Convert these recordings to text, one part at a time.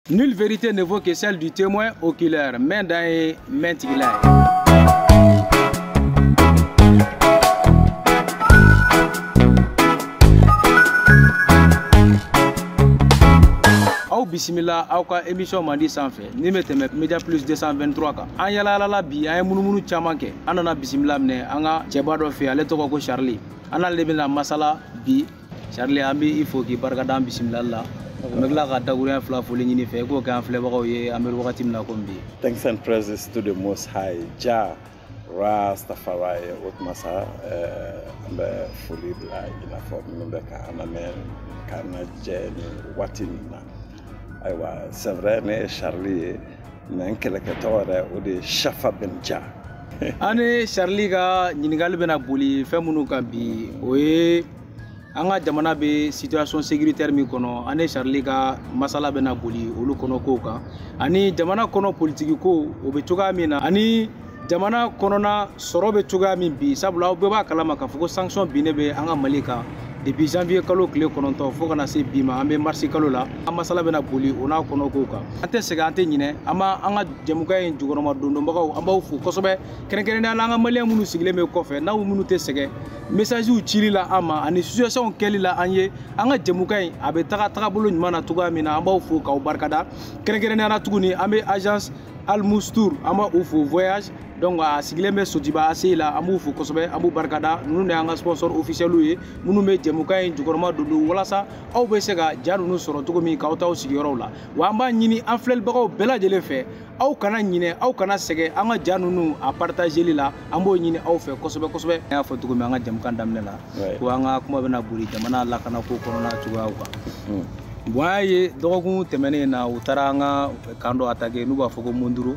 Nulle vérité ne vaut que celle du témoin oculaire. Main dans main tiglaï. Aw bisimila aw ka émission mandi sanfɛ ni bɛ tɛmɛ Média Plus 223 kan an yalalala bi an ye munumunu caman kɛ an nana bisimila minɛ an ka cɛba dɔ fɛ ale tɔgɔ ko Charlie an n'ale bɛna masala bi Charlie an bɛ i fo k'i barikada an bisimilali la an bɛ tila ka dakuruɲɛ fila foli ɲini fɛ i k'o kɛ an filɛbagaw ye an bɛ wagati min na komi bi. Thanks and praises to the Most High Jah Rastafari Otmasa an bɛ foli bila i n'a fɔ minnu bɛ ka an lamɛn k'an lajɛ nin waati nin na. C'est vrai, ne Charlie mais kɛlɛkɛtɔ yɛrɛ o de Shafa Ben Jah. Ani Charlie ka ɲininkali bɛna boli fɛn minnu kan bi o ye an ka jamana bɛ situation sécuritaire min kɔnɔ ani Charlie ka masala bɛna boli olu kɔnɔ kow kan ani jamana kɔnɔ politique ko o bɛ cogoya min na ani jamana kɔnɔna sɔrɔ bɛ cogoya min bi sabula aw bɛɛ b'a kalama k'a fɔ ko sanction binnen bɛ an ka Mali kan depuis janvier kalo tile 9 fo kana se bi ma an bɛ mars kalo la an masala bɛna boli o n'a kɔnɔ kow kan an tɛ sɛgɛn an tɛ ɲinɛ an ka jɛmukan in jukɔrɔma dondonbagaw an b'aw fo kosɛbɛ kɛrɛnkɛrɛnnenya la an ka maliyɛn minnu sigilen bɛ kɔfɛ n'aw minnu tɛ sɛgɛn messagew cili la an ma ani situation kɛli la an ye an ka jɛmukan in a bɛ tagabolo ɲuman na cogoya min na an b'aw fo k'aw barikada kɛrɛnkɛrɛnnenya la tuguni an bɛ agence Al Mustour an b'u fo voyage donc a sigilen bɛ Sotiba ACI la an b'u fo kosɛbɛ an b'u barikada ninnu de y'an ka sponsor officiel ye minnu bɛ jɛmukan in jukɔrɔma dondo walasa aw bɛ se ka ja ninnu sɔrɔ cogo min k'aw t'aw sigiyɔrɔw la wa an b'a ɲini an filɛlibagaw bɛɛ lajɛlen fɛ aw kana ɲinɛ aw kana sɛgɛn an ka ja ninnu a partageli la an b'o ɲini aw fɛ kosɛbɛ kosɛbɛ an y'a fɔ cogo min an ka jɛmukan daminɛ la ko an ka kuma bɛna boli jamana lakanako kɔnɔna cogoyaw kan. Bon an y'a ye dɔgɔkun tɛmɛnen na u taara an ka kan dɔ attaquer n'u b'a fɔ ko Monduro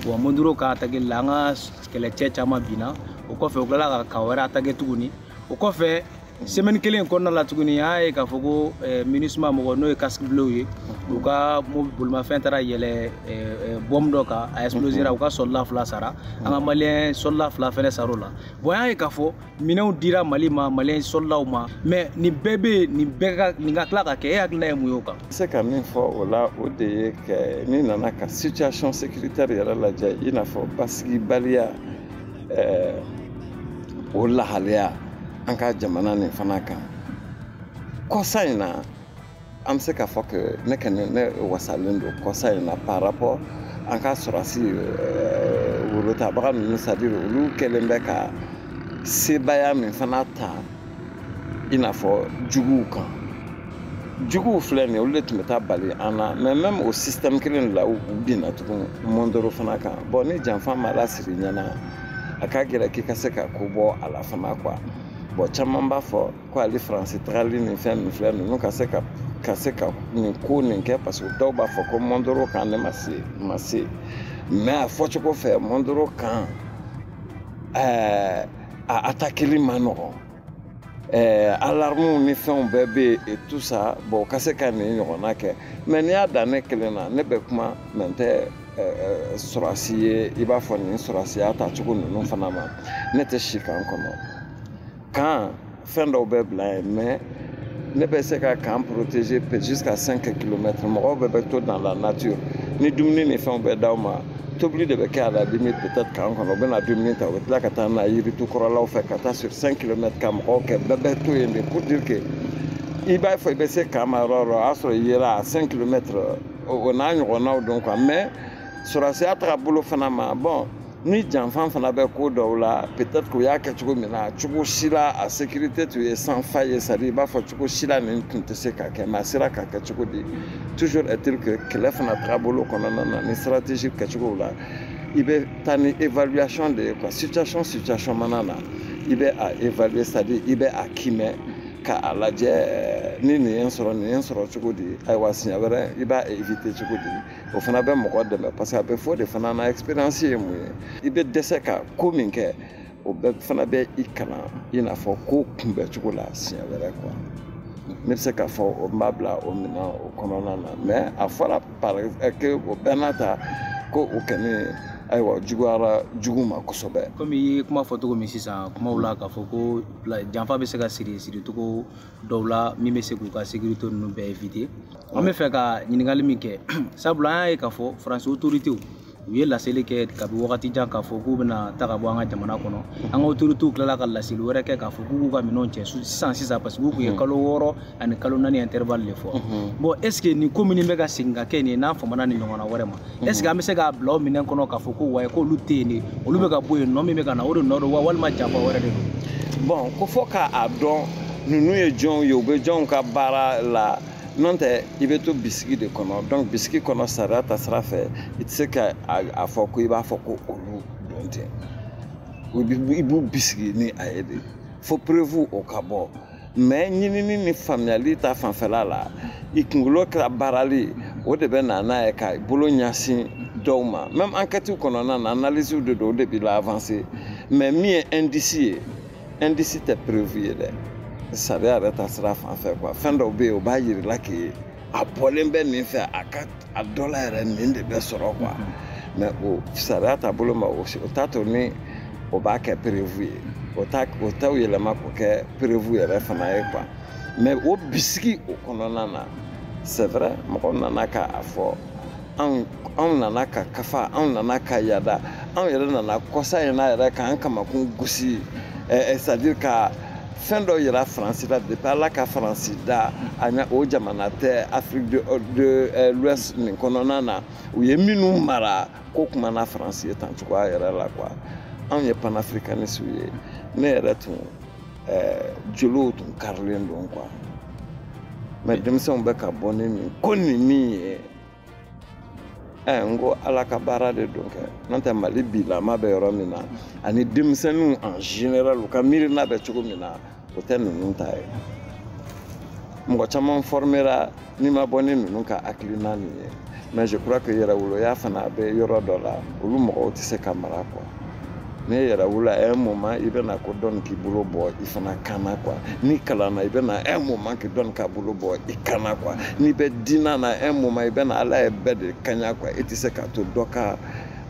bon Monduro ka attaquer la an ka kɛlɛcɛ caman binna o kɔfɛ u tilala ka kan wɛrɛ attaquer tuguni o kɔfɛ semaine kelen kɔnɔna la tuguni an y'a ye k'a fɔ ko MINUSMA mɔgɔ n'o ye casque bleu ye u ka bolimafɛn taara yɛlɛ bombe dɔ kan a explosera u ka soldat 2 sara an ka maliyɛn soldat 2 fɛnɛ sar'o la bon an y'a ye k'a fɔ minɛnw dira Mali ma maliyɛn soldats ma mais nin bɛɛ bɛ nin ka tila ka kɛ e hakilina ye mun ye o kan. Se ka min fɔ o la o de ye kɛ ni nana ka situation sécuritaire yɛrɛ lajɛ i n'a fɔ basigibaliya o lahalaya an ka jamana nin fana kan kɔsa in na an bɛ se k'a fɔ que ne wasalen don kɔsa in na par rapport an ka sɔrɔsi worotabaga ninnu c'est-à-dire olu kɛlen bɛ ka sebaya min fana ta i n'a fɔ juguw kan juguw filɛ nin ye olu de tun bɛ taa bali an na mais même o système kelen de la u binna tugun Mondoro fana kan bon ni janfa ma lasiri ɲɛna a ka gɛlɛn k'i ka se ka ko bɔ a la fana quoi. Bon caman b'a fɔ ko ale Faransi tagali ni fɛn min filɛ ninnu ka se ka nin ko nin kɛ parce que dɔw b'a fɔ ko Mondoro kan ne ma se mais a fɔcogo fɛ Mondoro kan a attaqueli ma nɔgɔn alarmes ni fɛnw bɛɛ bɛ yen et tout ça bon u ka se ka nin ɲɔgɔnna kɛ mais n'i y'a dan ne kelen na ne bɛ kuma mɛ n tɛ sɔrɔsi ye i b'a fɔ nin sɔrɔsiya tacogo ninnu fana ma ne tɛ si kan kɔnɔ. Kan fɛn dɔw bɛ bila yen mais ne bɛ se ka kan protéger jusqu'à 5 km mɔgɔw bɛɛ bɛ to dans la nature ni dumuni ni fɛnw bɛ d'aw ma tobili de bɛ kɛ à la limite peut-être kan kɔnɔ u bɛna dumuni ta u bɛ tila ka taa n'a ye yiritukɔrɔlaw fɛ ka taa sur 5 km ka mɔgɔw kɛ bɛɛ bɛ to yen de pour dire que i b'a fɔ i bɛ se kan ma yɔrɔ o y'a sɔrɔ i yera à 5 km o n'a ɲɔgɔnnaw don quoi mais sɔrɔsiya tagabolo fana ma bon ni janfan fana bɛ ko dɔw la peut-être que u y'a kɛ cogo min na cogo si la a sécurité tun ye sans faille c'est-à-dire i b'a fɔ cogo si la nin tun tɛ se ka kɛ mais a sera ka kɛ cogo di toujours est-il que kɛlɛ fana tagabolo kɔnɔna na ni stratégie kɛcogow la i bɛ taa ni évaluation de ye quoi situation mana na i bɛ a évaluer c'est-à-dire i bɛ a kimɛ k'a lajɛ ni nin ye n sɔrɔ cogo di ayiwa siɲɛ wɛrɛ i b'a éviter cogo di o fana bɛ mɔgɔ dɛmɛ parce que a bɛ fɔ de fana na expérience ye mun ye i bɛ dɛsɛ ka ko min kɛ o bɛɛ fana bɛ i kalan i n'a fɔ ko kunbɛ cogo la siɲɛ wɛrɛ quoi ne bɛ se k'a fɔ o n b'a bila o minɛn o kɔnɔna na mais a fɔra que o bɛɛ n'a ta ko o kɔni ayiwa juguyara jugu ma kosɛbɛ. Komi i ye kuma fɔ cogo min sisan kumaw la k'a fɔ ko janfa bɛ se ka siri cogo dɔw la min bɛ se k'u ka sécurité ninnu bɛɛ éviter. An bɛ fɛ ka ɲininkali min kɛ sabula an y'a ye k'a fɔ Faransi autorités u ye laseli kɛ kabi wagati jan k'a fɔ k'u bɛna ta ka bɔ an ka jamana kɔnɔ an ka autorités tilala ka laseli wɛrɛ kɛ k'a fɔ k'u ka minɛnw cɛ sisan parce que u kun ye kalo 6 ani kalo 4 intervalle de fɔ bon est ce que nin ko min bɛ ka segin ka kɛ nin n'a famana ni ɲɔgɔnna wɛrɛ ma est ce que an bɛ se k'a bila o minɛn kɔnɔ k'a fɔ ko wayi k'olu tɛ yen de olu bɛ ka bɔ yen nɔ min bɛ ka na o de nɔ don wa walima janfa wɛrɛ de don. Bon ko fɔ k'a dɔn ninnu ye jɔnw ye u bɛ jɔnw ka baara la. Non tɛ i bɛ to bisigi de kɔnɔ donc bisigi kɔnɔ sariya ta sira fɛ i tɛ se ka a fɔ ko i b'a fɔ ko olu don tɛ i b'u bisigi ni a ye de fo preuve o ka bɔ mais ɲinini ni faamuyali ta fanfɛla la i kunkolo kɛra baarali o de bɛ na n'a ye ka bolo ɲɛsin dɔw ma même enquête kɔnɔna na analyse de don o de b'i la avancer mais min ye indice ye indice tɛ preuve ye dɛ. Sariya yɛrɛ ta sira fan fɛ quoi fɛn dɔw bɛ yen o b'a yirala k'i a bɔlen bɛ nin fɛ a dɔ la yɛrɛ nin de bɛ sɔrɔ quoi mais o sariya taabolo ma o t'a to ni o b'a kɛ prévu ye o t'a yɛlɛma k'o kɛ prévu yɛrɛ fana ye quoi mais o bisigi o kɔnɔna na c'est vrai mɔgɔw nana k'a fɔ anw nana ka kafa anw nana ka yada anw yɛrɛ nana kɔsa in na yɛrɛ k'an kamakun gosi c'est à dire ka fɛn dɔ yira Faransi la depuis Ala ka Faransi da a ɲa o jamana tɛ Afrique de l'Ouest nin kɔnɔna na u ye minnu mara ko kumana Faransi ye tan cogoya yɛrɛ la quoi anw ye panafricaniste ye ne yɛrɛ tun joliw tun karilen don quoi mais denmisɛnw bɛ ka bɔ ni nin ko nin min ye n ko Ala ka baara de don kɛ n'o tɛ Mali bilama bɛ yɔrɔ min na ani denmisɛnninw en général u ka miirina bɛ cogo min na o tɛ ninnu ta ye mɔgɔ caman formera n'i ma bɔ ni ninnu ka hakilina nin ye mais je crois que yɛrɛwoloya fana bɛ yɔrɔ dɔ la olu mɔgɔw tɛ se ka mara quoi ni yɛrɛwolo à un moment i bɛna ko dɔnni k'i bolo bɔ i fana kana quoi ni kalanna i bɛna un moment k'i dɔnni k'a bolo bɔ i kana quoi n'i bɛ diinɛ na un moment i bɛna Ala ye bɛɛ de kaɲa quoi i tɛ se k'a to dɔ ka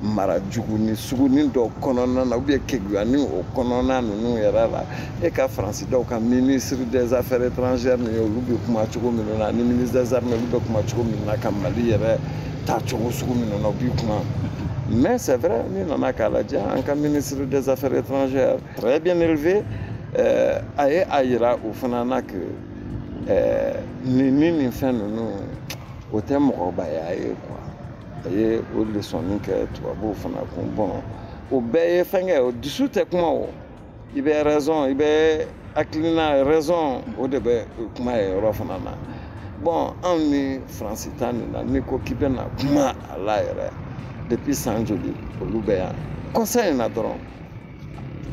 mara juguni suguni dɔ kɔnɔna na ou bien keguyani o kɔnɔna ninnu yɛrɛ la e ka Faransi dɔw ka ministre des affaires étrangères ni olu bɛ kuma cogo minnu na ni ministre des armées olu bɛ kuma cogo minnu na ka Mali yɛrɛ taa cogo sugu minnu na u bɛ kuma mais c'est vrai ni nana k'a lajɛ an ka ministre des affaires étrangères très bien élevé a ye a yira o fana na que nin fɛn ninnu o tɛ mɔgɔbaya ye quoi a ye o leçon kɛ tubabuw fana kun bon o bɛɛ ye fɛn kɛ o dusu tɛ kuma o i bɛ raison i bɛ hakilina raison o de bɛ kuma ye yɔrɔ fana na bon anw ni Faransi ta nin na n'i ko k'i bɛna kuma a la yɛrɛ depuis san joli olu bɛ yan conseil in na dɔrɔn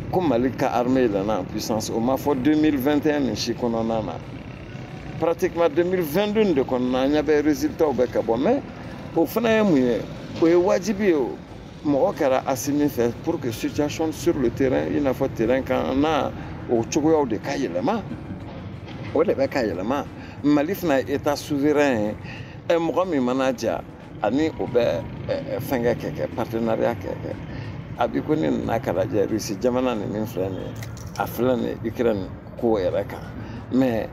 ko Mali ka armée yɛlɛnna en puissance o ma fɔ 2021 nin si kɔnɔna na pratiquement 2022 de kɔnɔna an ɲɛ bɛ résultats bɛ ka bɔ mais o fana ye mun ye o ye wajibi ye o mɔgɔ kɛra asi min fɛ pour que situation sur le terrain i n'a fɔ terrain kan na o cogoyaw de ka yɛlɛma o de bɛ ka yɛlɛma Mali fana ye état souverain ye mɔgɔ min mana ja ani o bɛ fɛnkɛ kɛ partenariat kɛ a bi ko ni nana k'a lajɛ Russie jamana nin min filɛ nin ye a filɛ nin ye Ukraine ko yɛrɛ kan mais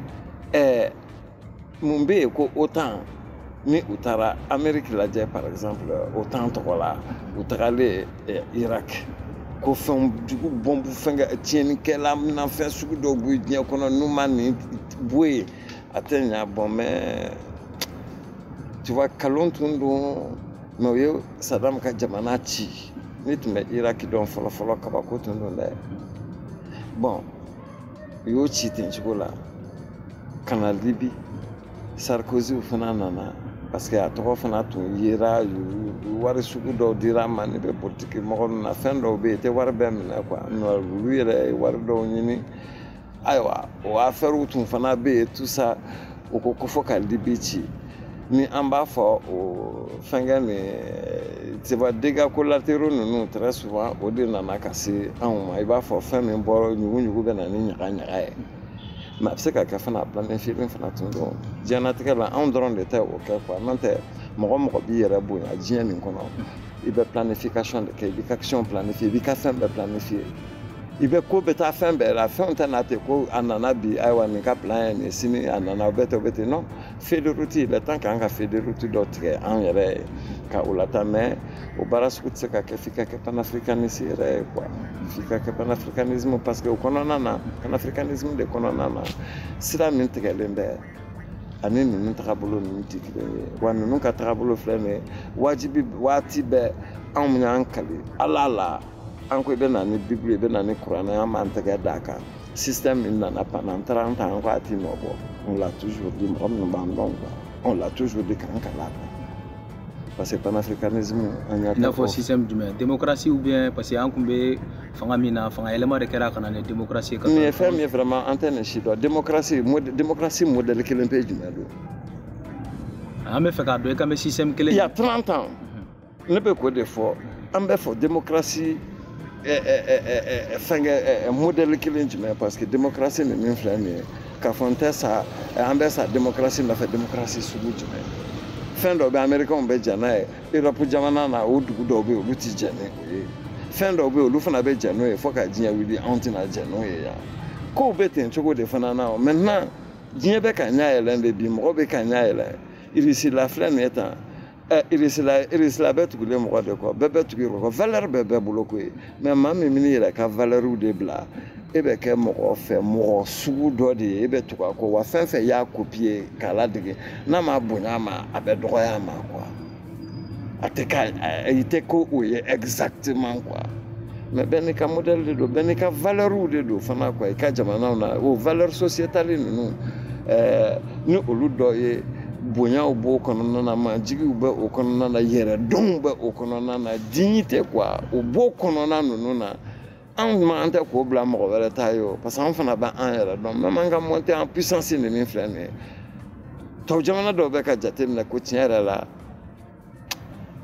mun bɛ yen ko OTAN ni u taara Amérique lajɛ par exemple OTAN tɔgɔ la u tagalen Irak ko fɛn jugu bɔnbu fɛnkɛ tiɲɛnikɛla minafɛn sugu dɔw bɛ diɲɛ kɔnɔ n'u ma nin bɔ yen a tɛ ɲa bon mais tu vois kalon tun don mais o ye Saddam ka jamana ci ni tun bɛ Irak dɔn fɔlɔ kabako tun don dɛ bon u y'o ci ten cogo la ka na Libi Sarkozy fana nana parce que a tɔgɔ fana tun yera wari sugu dɔw dira ma ne bɛ politiki mɔgɔ ninnu na fɛn dɔw bɛ yen i tɛ wari bɛɛ minɛ quoi olu yɛrɛ ye wari dɔw ɲini ayiwa o affaire tun fana bɛ yen tout ça o ko fɔ ka Libi ci ni an b'a fɔ o fɛnkɛ nin tu vois dégâts collatéraux ninnu très souvent o de nana ka se anw ma i b'a fɔ fɛn min bɔra ɲugu bɛ na ni ɲaga ye mais a bɛ se ka kɛ fana planifié fana tun don diɲɛlatigɛ la anw dɔrɔn de tɛ o kɛ quoi n'o tɛ mɔgɔ b'i yɛrɛ bonya diɲɛ nin kɔnɔ i bɛ planification de kɛ i b'i ka action planifier i b'i ka fɛn bɛɛ planifier i bɛ ko bɛ taa fɛn bɛɛ la fɛnw tɛ na ten ko a nana bi ayiwa nin ka plan ye nin sini a nana o bɛ ten o bɛ ten non feuille de route il est temps k'an ka feuille de route dɔ tigɛ an yɛrɛ ye ka o lataa mais o baara sugu tɛ se ka kɛ f'i ka kɛ panafricanisme yɛrɛ ye quoi f'i ka kɛ panafricanisme parce que o kɔnɔna na panafricanisme de kɔnɔna na sira min tigɛlen bɛ ani ninnu tagabolo ninnu tɛ kelen ye wa ninnu ka tagabolo filɛ nin ye wajibi waati bɛɛ anw y'an kali ala la an ko i bɛ na ni bibulu i bɛ na ni kuranɛ an b'an tɛgɛ d'a kan système min nana panna an taara an ta an ko a ti nɔ bɔ on l'a toujours dit mɔgɔ minnu b'an dɔn quoi on l'a toujours dit k'an kala parce que panafricanisme an y'a i n'a fɔ système jumɛn démocratie ou bien parce que an kun bɛ fanga min na fanga yɛlɛma de kɛra ka na ni démocratie ka nin ye fɛn min ye vraiment an tɛ nin si dɔn démocratie modèle kelen pe jumɛn don an bɛ fɛ k'a dɔn i kan bɛ système kelen il y a 30 ans ne bɛ k'o de fɔ an bɛ fɔ démocratie fɛngɛ modèle kelen jumɛn parce que démocratie ni min filɛ nin ye k'a fɔ n tɛ sa an bɛ sa démocratie nɔfɛ démocratie sugu jumɛn fɛn dɔw bɛ américains bɛ jɛ n'a ye europe jamana na o dugu dɔw bɛ yen olu tɛ jɛ ni o ye fɛn dɔw bɛ yen olu fana bɛ jɛ n'o ye fo ka diɲɛ wuli anw tɛna jɛ n'o ye yan kow bɛ ten cogo de fana na maintenant diɲɛ bɛ ka ɲɛ yɛlɛn de bi mɔgɔ bɛ ka ɲɛ yɛlɛn irisila filɛ nin ye tan irisila bɛɛ tugulen mɔgɔ de kɔ bɛɛ bɛ tugu i kɔ valeur bɛɛ bɛɛ bolo ko ye mais maa min bɛ n'i yɛrɛ ka valeur de bila e bɛ kɛ mɔgɔ fɛ mɔgɔ sugu dɔ de ye e bɛ tugu a kɔ wa fɛn fɛn y'a copier k'a ladege n'a ma bonya a ma a bɛ dɔgɔya a ma quoi a tɛ ka i tɛ ko o ye exactement quoi mais bɛɛ n'i ka modèle de don bɛɛ n'i ka valeur de don fana quoi i ka jamanaw na o valeur sociétale ninnu ni olu dɔ ye bonyaw b'o kɔnɔna na majigiw bɛ o kɔnɔna na yɛrɛdɔnw bɛ o kɔnɔna na dignité quoi o b'o kɔnɔna ninnu na anw ma an tɛ k'o bila mɔgɔ wɛrɛ ta ye o parce que an fana bɛ an yɛrɛ dɔn même an ka monter en puissance ni min filɛ nin ye tɔw jamana dɔw bɛ ka jate minɛ ko tiɲɛ yɛrɛ la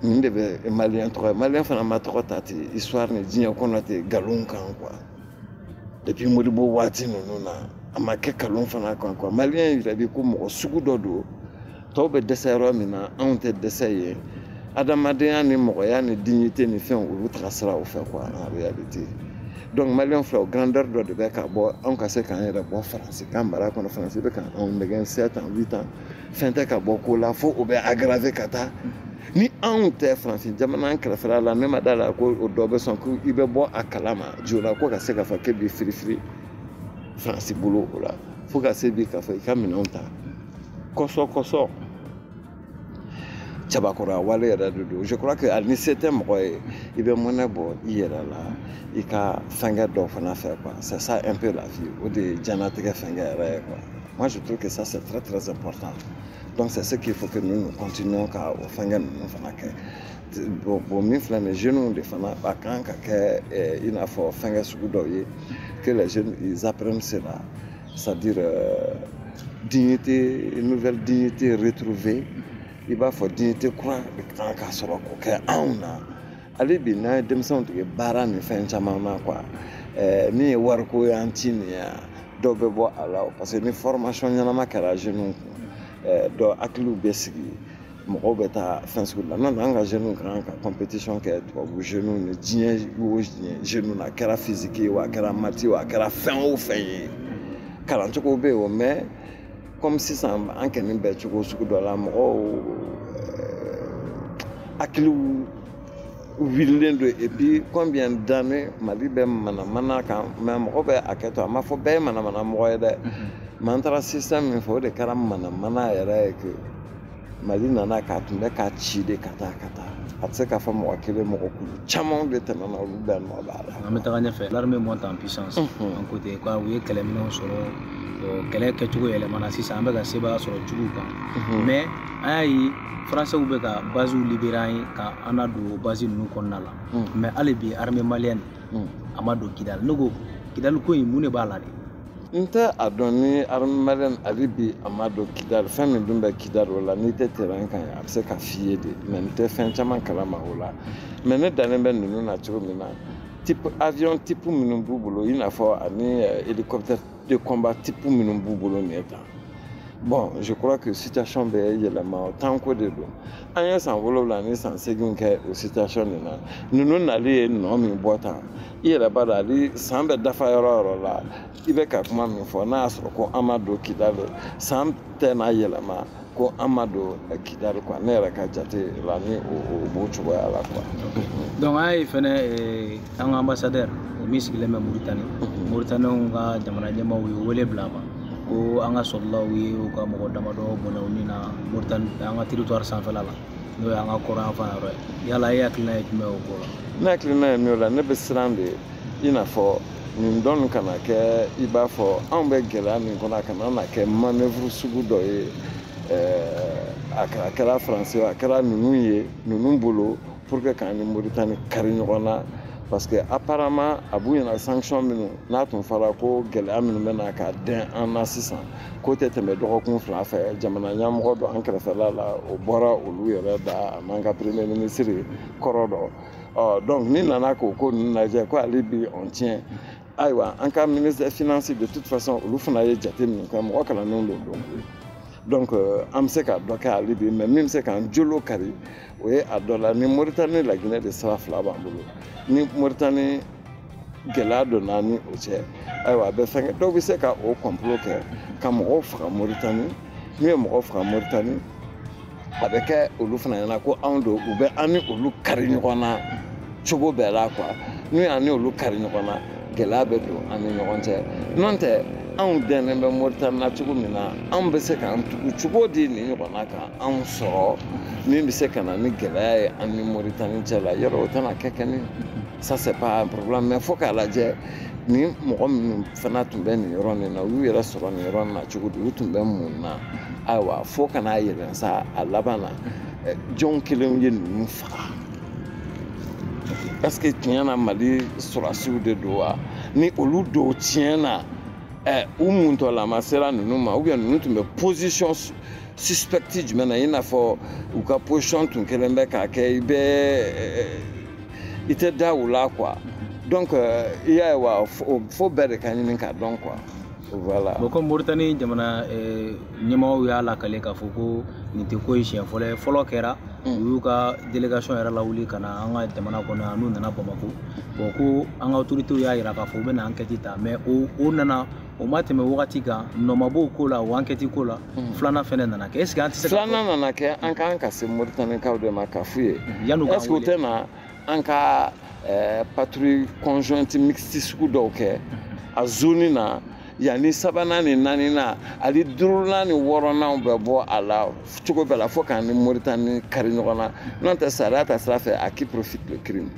nin de bɛ maliyɛn tɔgɔ ye maliyɛn fana ma tɔgɔ ta ten histoire ni diɲɛ kɔnɔ ten nkalon kan quoi depuis modibo waati ninnu na a ma kɛ nkalon fana kan quoi maliyɛn yɛrɛ bi ko mɔgɔ sugu dɔ don tɔw bɛ dɛsɛ yɔrɔ min na anw tɛ dɛsɛ yen adamadenya ni mɔgɔya ni dignité ni fɛnw olu taga sira o fɛ quoi en réalité donc maliyɛn filɛ o grandeur dɔ de bɛ ka bɔ anw ka se k'an yɛrɛ bɔ faransi k'an mara kɔnɔ faransi bɛ k'anw nɛgɛn 7 ans 8 ans fɛn tɛ ka bɔ ko la fo o bɛ aggraver ka taa ni anw tɛ faransi jamana kɛrɛfɛla la ne ma da la ko o dɔ bɛ sɔn ko i bɛ bɔ a kalama joona ko ka se k'a fɔ k'e b'i firifiri faransi bolo o la fo ka se bi k'a fɔ i ka minɛnw ta kɔsɔ cɛbakɔrɔya wale yɛrɛ de don je crois que hali ni se tɛ mɔgɔ ye i bɛ mɔnɛ bɔ i yɛrɛ la i ka fɛngɛ dɔ fana fɛ quoi c'est ça un peu la vie o de ye diɲɛnatigɛ fɛngɛ yɛrɛ ye quoi moi je trouve que ça c'est très très important donc c'est ce qu'il faut que nous continuons ka o fɛngɛ ninnu fana kɛ bon min filɛ nin jeunes de fana a kan ka kɛ i n'a fɔ fɛngɛ sugu dɔw ye que les jeunes ils apprennent cela c'est-à-dire dignité une nouvelle dignité retrouvée i b'a fɔ dignité kura de kan ka sɔrɔ k'o kɛ anw na ale bi n'an ye denmisɛnw dege baara ni fɛn caman na quoi min ye wariko ye an ti nin ye dɔw bɛ bɔ a la parce que ni formation ɲɛnama kɛra jeunes kun dɔ hakiliw bɛ sigi mɔgɔw bɛ taa fɛn sugu la n'o tɛ an ka jeunes kan ka compétition kɛ tubabu jeunes ni diɲɛ o diɲɛ jeunes na a kɛra physique ye wa a kɛra maths ye wa a kɛra fɛn o fɛn ye kalancogo bɛ yen o mais comme sisan an kɛni bɛ cogo sugu dɔ la mɔgɔw hakiliw wililen don et puis combien d'années mali bɛ manamana kan mais mɔgɔ bɛ a kɛ to a ma fɔ bɛɛ ye manamana mɔgɔ ye dɛ mais an taara système min fɛ o de kɛra manamana yɛrɛ ye que mali nana k'a tun bɛ k'a ci de ka taa a tɛ se k'a fɔ mɔgɔ kelen mɔgɔ kulu caman de tɛmɛna olu bɛɛ nɔ b'a la. an bɛ taga ɲɛfɛ l'armée monte en puissance an côté quoi u ye kɛlɛminɛnw sɔrɔ kɛlɛ kɛcogo yɛlɛmana sisan an bɛ ka sebaaya sɔrɔ juguw kan mais an y'a ye français bɛ ka bases libéré an ye ka an na don base ninnu kɔnɔna la mais hali bi armée malienne a ma don Kidal ne ko Kidal ko in mun de b'a la de. n tɛ a dɔn ni armée malienne hali bi a ma don Kidal fɛn min dun bɛ Kidal o la n'i tɛ terrain kan a bɛ se ka f'i ye de mais n tɛ fɛn caman kalama o la mais ne dalen bɛ ninnu na cogo min na type avion type minnu b'u bolo i n'a fɔ ani hélicoptère de combat type minnu b'u bolo nin ye tan Bon, je crois que situation bɛ yɛlɛma tant que de don an ye san 7 ni san 8 kɛ o situation de la ninnu nali ye nɔ min bɔ tan I yɛrɛ b'a dɔn hali san bɛ dafa yɔrɔ o yɔrɔ la I bɛ ka kuma min fɔ n'a y'a sɔrɔ ko an ma don Kidali san tɛ n'a yɛlɛma ko an ma don Kidali quoi ne yɛrɛ ka jate la ni o b'o cogoya la quoi. Donc an ye fɛnɛ an ka ambassadeur min sigilen bɛ Mauritanie Mauritanienw ka jamana ɲɛmaaw ye wele bila ma ko an ka sɔrɔlaw ye u ka mɔgɔ damadɔ bɔnɛ u ni na Mauritanie an ka territoire sanfɛla la n'o ye an ka kɔrɔn yan fan yɔrɔ ye yala e hakilina ye jumɛn o ko la. Ne hakilina ye min o la ne bɛ siran de I n'a fɔ nin dɔn kana kɛ I b'a fɔ anw bɛ gɛlɛya min kɔnɔ a kana na kɛ manœuvre sugu dɔ ye a kɛra Faransi ye a kɛra ninnu ye ninnu bolo pour que k'an ni Mauritanie kari ɲɔgɔn na parce que apparemment a b'u ɲɛna sanction minnu n'a tun fɔra ko gɛlɛya minnu bɛ na ka dɛn an na sisan k'o tɛ tɛmɛ dɔgɔkun 2 fɛ jamana ɲɛmɔgɔ dɔ an kɛrɛfɛla la o bɔra olu yɛrɛ da a n'an ka premier ministre kɔrɔ dɔ donc ni nana k'o ko ninnu lajɛ ko ale bi on tient ayiwa an ka ministre des finances de toute façon olu fana ye jate min kɛ mɔgɔ kalannenw de don donc an bɛ se ka dɔ kɛ ale bi mais min bɛ se k'an jolo kari o ye a dɔ la ni Mauritanie la Guinée de sira 2 b'an bolo ni Mauritanie gɛlɛya donna ni o cɛ ayiwa a bɛ fɛn kɛ dɔw bɛ se ka o complot kɛ ka mɔgɔw faga Mauritanie n'u ye mɔgɔw faga Mauritanie a bɛ kɛ olu fana ɲɛna ko anw don u bɛ an ni olu kari ɲɔgɔn na cogo bɛɛ la quoi n'u y'an ni olu kari ɲɔgɔn na gɛlɛya bɛ don an ni ɲɔgɔn cɛ n'o tɛ anw dɛnnen bɛ Mauritanie na cogo min na anw bɛ se k'an tugu cogo di nin ɲɔgɔn na kan anw sɔrɔ min bɛ se ka na ni gɛlɛya ye an ni Mauritanie cɛ la yɔrɔ o tɛna kɛ kɛnɛ ça c'est pas un problème mais fo k'a lajɛ ni mɔgɔ minnu fana tun bɛ nin yɔrɔ nin na u y'u yɛrɛ sɔrɔ nin yɔrɔ nin na cogo di u tun bɛ mun na ayiwa fo ka n'a yɛlɛn sa a laban na jɔn kelen ye ninnu faga est-ce que tiɲɛ na Mali sɔrɔsiw de don wa ni olu dɔw tiɲɛ na u muntɔlama sera ninnu ma ou bien ninnu tun bɛ position suspecte jumɛn na I n'a fɔ u ka position tun kelen bɛ k'a kɛ I tɛ da u la quoi donc I y'a ye wa fo bɛɛ de ka ɲini k'a dɔn quoi voilà. Bon comme Mauritanie jamana ɲɛmɔgɔw y'a lakale k'a fɔ ko nin tɛ ko ye siɲɛ fɔlɔ ye fɔlɔ kɛra u y'u ka délégation yɛrɛ lawuli ka na an ka jamana kɔnɔ yan n'u nana Bamako bon ko an ka autorités y'a jira k'a fɔ u bɛ na enquête ta mais o nana o ma tɛmɛ wagati kan nɔ ma b'o ko la o enquête ko la filanan fɛnɛ nana kɛ est ce que an tɛ se ka filanan nana kɛ an kan ka se Mauritanienkaw de ma k'a f'u ye est ce que u tɛ na an ka patrouille conjointe mixte sugu dɔw kɛ a zone na yanni 3nan ni 4nan hali 5nan ni 6nan bɛ bɔ a la cogo bɛɛ la fo k'an ni Mauritanie kari ɲɔgɔn na n'o tɛ sariya ta sira fɛ à qui profite le crime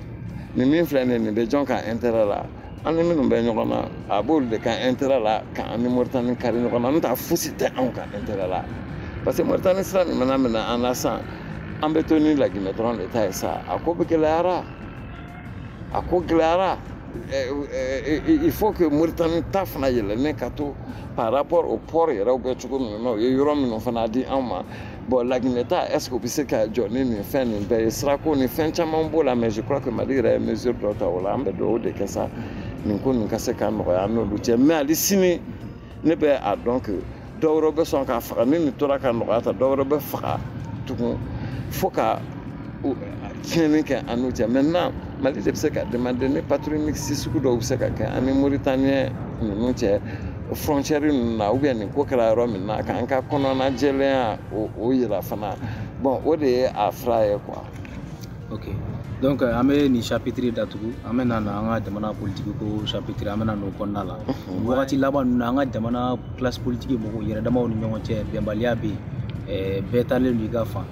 nin min filɛ nin bɛ jɔn ka intérêt la an ni minnu bɛ ɲɔgɔn na a b'olu de ka intérêt la k'an ni Mauritanie kari ɲɔgɔn na n'o tɛ fosi tɛ anw ka intérêt la parce que Mauritanie sira nin mana minɛ an na sisan an bɛ to ni La Guinée dɔrɔn de ta ye sa a ko gɛlɛyara a ko gɛlɛyara il faut que Mauritanie ta fana yɛlɛnnen ka to par rapport au port yɛrɛ bɛ cogo min na u ye yɔrɔ minnu fana di anw ma bon La Guinée ta est ce que u bɛ se ka jɔ ni nin fɛn nin bɛɛ ye sirako ni fɛn caman b'o la mais je crois que Mali yɛrɛ ye mesure dɔ ta o la an bɛ dugawu de kɛ sa nin ko nin ka se ka nɔgɔya an n'olu cɛ mais hali sini ne bɛ a dɔn que dɔw wɛrɛ bɛ sɔn k'a faga ni nin tora ka nɔgɔya ta dɔw wɛrɛ bɛ faga tugun fo ka tiɲɛni kɛ an n'u cɛ maintenant Mali de bɛ se ka demander ni patrouille mixte sugu dɔw bɛ se ka kɛ an ni Mauritaniens ninnu cɛ frontière ninnu na ou bien nin ko kɛra yɔrɔ min na k'an ka kɔnɔna jɛlenya o yira fana bon o de ye a fura ye quoi. Ok donc an bɛ nin chapitre datugu an bɛ na an ka jamana politique ko chapitre an bɛ na n'o kɔnɔna la wagati laban ninnu na an ka jamana classe politique mɔgɔw yɛrɛ damaw ni ɲɔgɔn cɛ bɛnbaliya bɛ yen bɛɛ taalen don i ka fan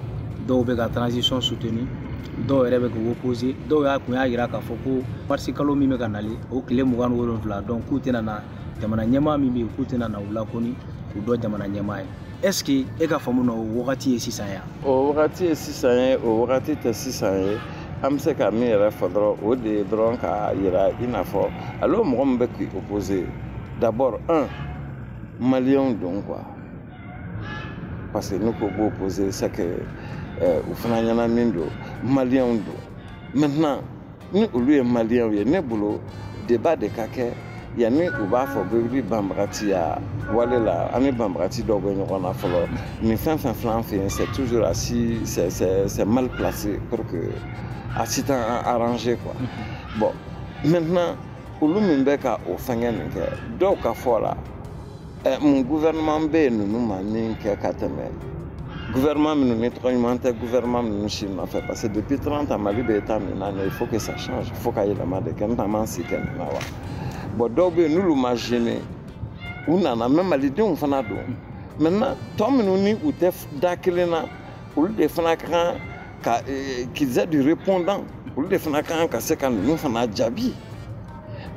dɔw bɛ ka transition soutenir dɔw yɛrɛ bɛ k'u opposer dɔw kun y'a jira k'a fɔ ko mars kalo min bɛ ka nalen o tile 27 donc k'u tɛna na jamana ɲɛmaa min bɛ yen k'u tɛna na u lakoni k'u dɔn jamana ɲɛmaa ye est ce que e ka faamu na o wagati ye sisan yan. o wagati ye sisan ye o wagati tɛ sisan ye an bɛ se ka min yɛrɛ fɔ dɔrɔn o de ye dɔrɔn k'a jira i n'a fɔ alors mɔgɔ min bɛ k'i opposer d'abord maliyɛnw don quoi parce que n'u ko b'o opposer c'est que u fana ɲɛnamin don maliyɛnw don maintenant ni olu ye maliyɛnw ye ne bolo débat de ka kɛ yani u b'a fɔ bɛɛ wuli banbagati ya wale la an ni banbagati dɔw bɛ ɲɔgɔn na fɔlɔ nin fɛn fɛn filɛ an fɛ yen c'est toujours assis c'est mal placé pour que a si t'an arranger quoi bon maintenant olu min bɛ ka o fɛngɛ nin kɛ dɔw ka fɔ la mun gouvernement bɛ yen ninnu ma min kɛ ka tɛmɛ gouvernement minnu ni tɔgɔ ɲuman tɛ gouvernement minnu si nɔfɛ parce que depuis 30 ans Mali bɛ état min na il faut que ça change il faut ka yɛlɛma de kɛ n ta man si kɛ nin na wa bon dɔw bɛ yen n'olu ma gêné u nana mais malidenw fana don maintenant tɔ minnu ni u tɛ da kelen na olu de fana ka kan ka qu'ils aient du répondant olu de fana ka kan ka se ka ninnu fana jaabi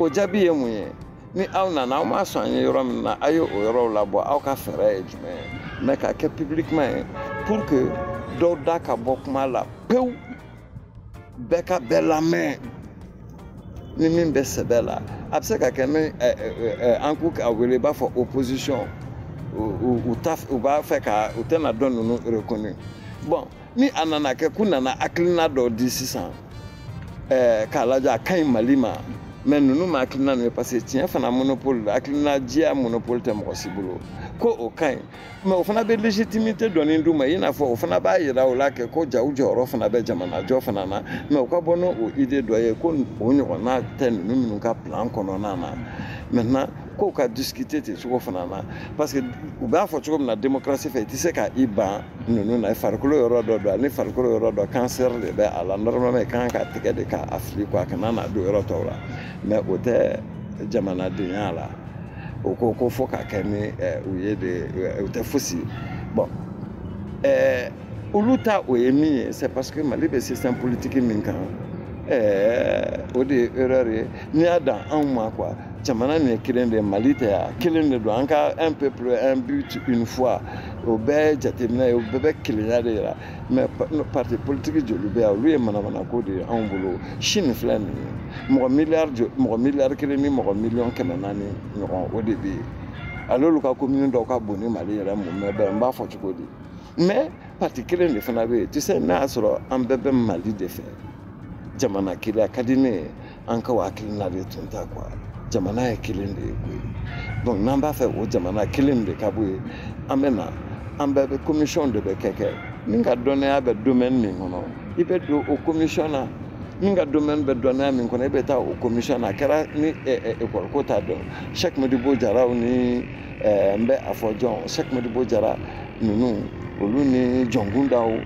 o jaabi ye mun ye ni aw nana aw ma sɔn an ye yɔrɔ min na a ye o yɔrɔw labɔ aw ka fɛɛrɛ ye jumɛn ye mais k'a kɛ publiquement ye pour que dɔw da ka bɔ kuma la pewu bɛɛ ka bɛɛ lamɛn ni min bɛ sɛbɛ la a bɛ se ka kɛ ni an k'u a wele i b'a fɔ opposition u b'a fɛ ka u tɛna dɔn ninnu reconnu bon ni a nana kɛ k'u nana hakilina dɔ di sisan k'a lajɛ a ka ɲi Mali ma mais ninnu ma hakilina ninnu ye parce que tiɲɛ fana monopole la hakilina diya monopole tɛ mɔgɔ si bolo ko o ka ɲi mais o fana bɛ légitimité dɔɔni d'u ma i n'a fɔ o fana b'a yira o la kɛ ko jaw jɔyɔrɔ fana bɛ jamanajɔ fana na mais o ka bɔ n'o idée dɔ ye ko o ɲɔgɔnna tɛ ninnu minnu ka plan kɔnɔna na maintenant k'o ka discuter ten cogo fana na parce que u b'a fɔ cogo min na démocratie fɛ i tɛ se ka i ban ninnu na farikolo yɔrɔ dɔ don ani farikolo yɔrɔ dɔ cancer de bɛ a la normalement i kan ka tigɛ de k'a fili quoi a kana na don yɔrɔ tɔw la mais o tɛ jamanadenya la o ko ko fo ka kɛ ni u ye de u tɛ fosi bon olu ta o ye min ye c'est parce que Mali bɛ système politique min kan o de ye erreur ye n'i y'a dan anw ma quoi jamana nin ye kelen de ye Mali tɛ yan kelen de don an ka un peuple un but une foi o bɛɛ jateminɛ ye o bɛɛ bɛ kelenya de yira mais parti politique joli bɛ yan olu ye manamanako de ye anw bolo Chine filɛ nin ye mɔgɔ miliyari kelen ni mɔgɔ miliyɔn 400 ɲɔgɔn o de bɛ yen ale olu ka commune dɔw ka bon ni Mali yɛrɛ mun bɛ bɛn n b'a fɔ cogo di mais parti kelen de fana bɛ yen tu sais n'a y'a sɔrɔ an bɛɛ bɛ Mali de fɛ jamana kelen a ka di ne ye an ka o hakilina de tun ta quoi jamana ye kelen de ye koyi donc n'an b'a fɛ o jamana kelen de ka bɔ yen an bɛ na an bɛɛ bɛ commission de bɛ kɛ min ka dɔnniya bɛ domaine min kɔnɔ i bɛ don o commission na min ka domaine bɛ dɔnniya min kɔnɔ i bɛ taa o commission na a kɛra ni école ko t'a dɔn Cheikh Modibo Jaraw ni n bɛ a fɔ jɔn Cheikh Modibo Jara ninnu olu ni Jɔnkundaw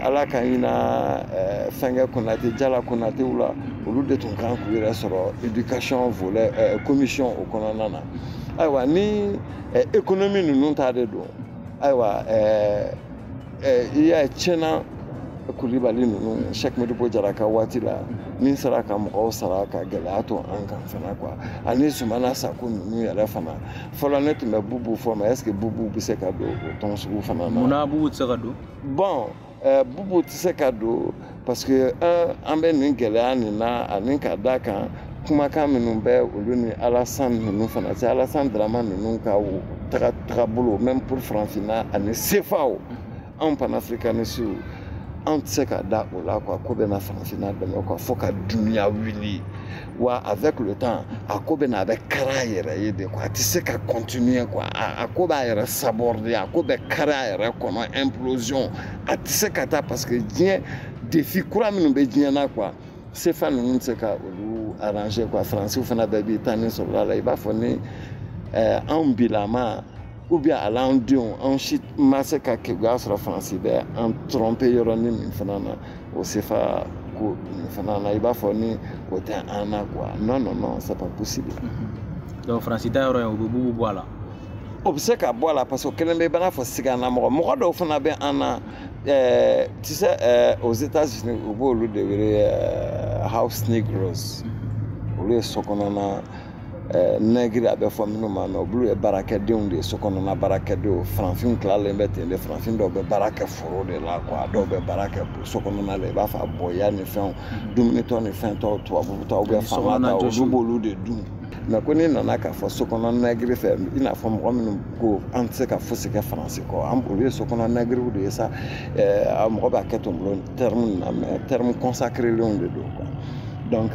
ala ka ɲina fɛnkɛ Konate Jala Konatew la olu de tun kan k'u yɛrɛ sɔrɔ éducation volet commission o kɔnɔna na ayiwa ni économie ninnu ta de don ayiwa i y'a tiɲɛna Kulibali ninnu Cheikh Modibo Jara ka waati la min sera ka mɔgɔw sara ka gɛlɛya to an kan fana quoi ani Sumana Sako ninnu yɛrɛ fana fɔlɔ ne tun bɛ Bubu fɔ mais est-ce que Bubu bɛ se ka don o tɔn sugu fana na munna Bubu tɛ se ka don bon Bubu tɛ se ka don parce que an bɛ nin gɛlɛya nin na ani ka da kan kumakan minnu bɛ olu ni Alassane ninnu fana cɛ Alassane Dramane ninnu ka tagabolo même pour Farafinna ani CFAO anw panafricanistes an tɛ se ka da o la quoi ko bɛna Farafinna dɛmɛ quoi fo ka dunuya wuli wa avec le temps a ko bɛna a bɛ kari a yɛrɛ ye de quoi a tɛ se ka continuer quoi a ko b'a yɛrɛ saborder a ko bɛ kari a yɛrɛ kɔnɔ implosion a tɛ se ka taa parce que diɲɛ défi kura minnu bɛ diɲɛ na quoi CFA ninnu tɛ se ka olu arranger quoi Faransiw fana bɛɛ b'i ta ni sɔrɔla la i b'a fɔ ni anw bilama ou bien ala anw denw anw si ma se ka kɛ o y'a sɔrɔ Faransi bɛ an tromper yɔrɔnin min fana na o CFA ko nin fana na i b'a fɔ ni o tɛ an na quoi non c'est pas possible. donc Faransi ta yɔrɔ ye o bɛ Bubu bɔ a la. o bɛ se ka bɔ a la parce que kelen bɛ i b'a fɔ sigana mɔgɔ dɔw fana bɛ an na tu sais aux États-Unis u b'olu de wele house negroes olu ye sokɔnɔna nɛgiri a bɛ fɔ minnu ma mais olu ye baarakɛdenw de ye sokɔnɔna baarakɛdenw Farafinw tilalen bɛ ten de Farafin dɔw bɛ baara kɛ foro de la quoi dɔw bɛ baara kɛ sokɔnɔna la i b'a fɔ a bɔya ni fɛnw dumunitɔ ni fɛn tɔw tubabu ta ou bien faama ta olu b'olu de dun mais ko n'i nana k'a fɔ sokɔnɔ nɛgiri fɛ i n'a fɔ mɔgɔ minnu ko an tɛ se ka fosi kɛ Faransi kɔ olu ye sokɔnɔ nɛgiriw de ye sa mɔgɔ b'a kɛ to n bolo terme na mais terme consacré lenw de don quoi Donc,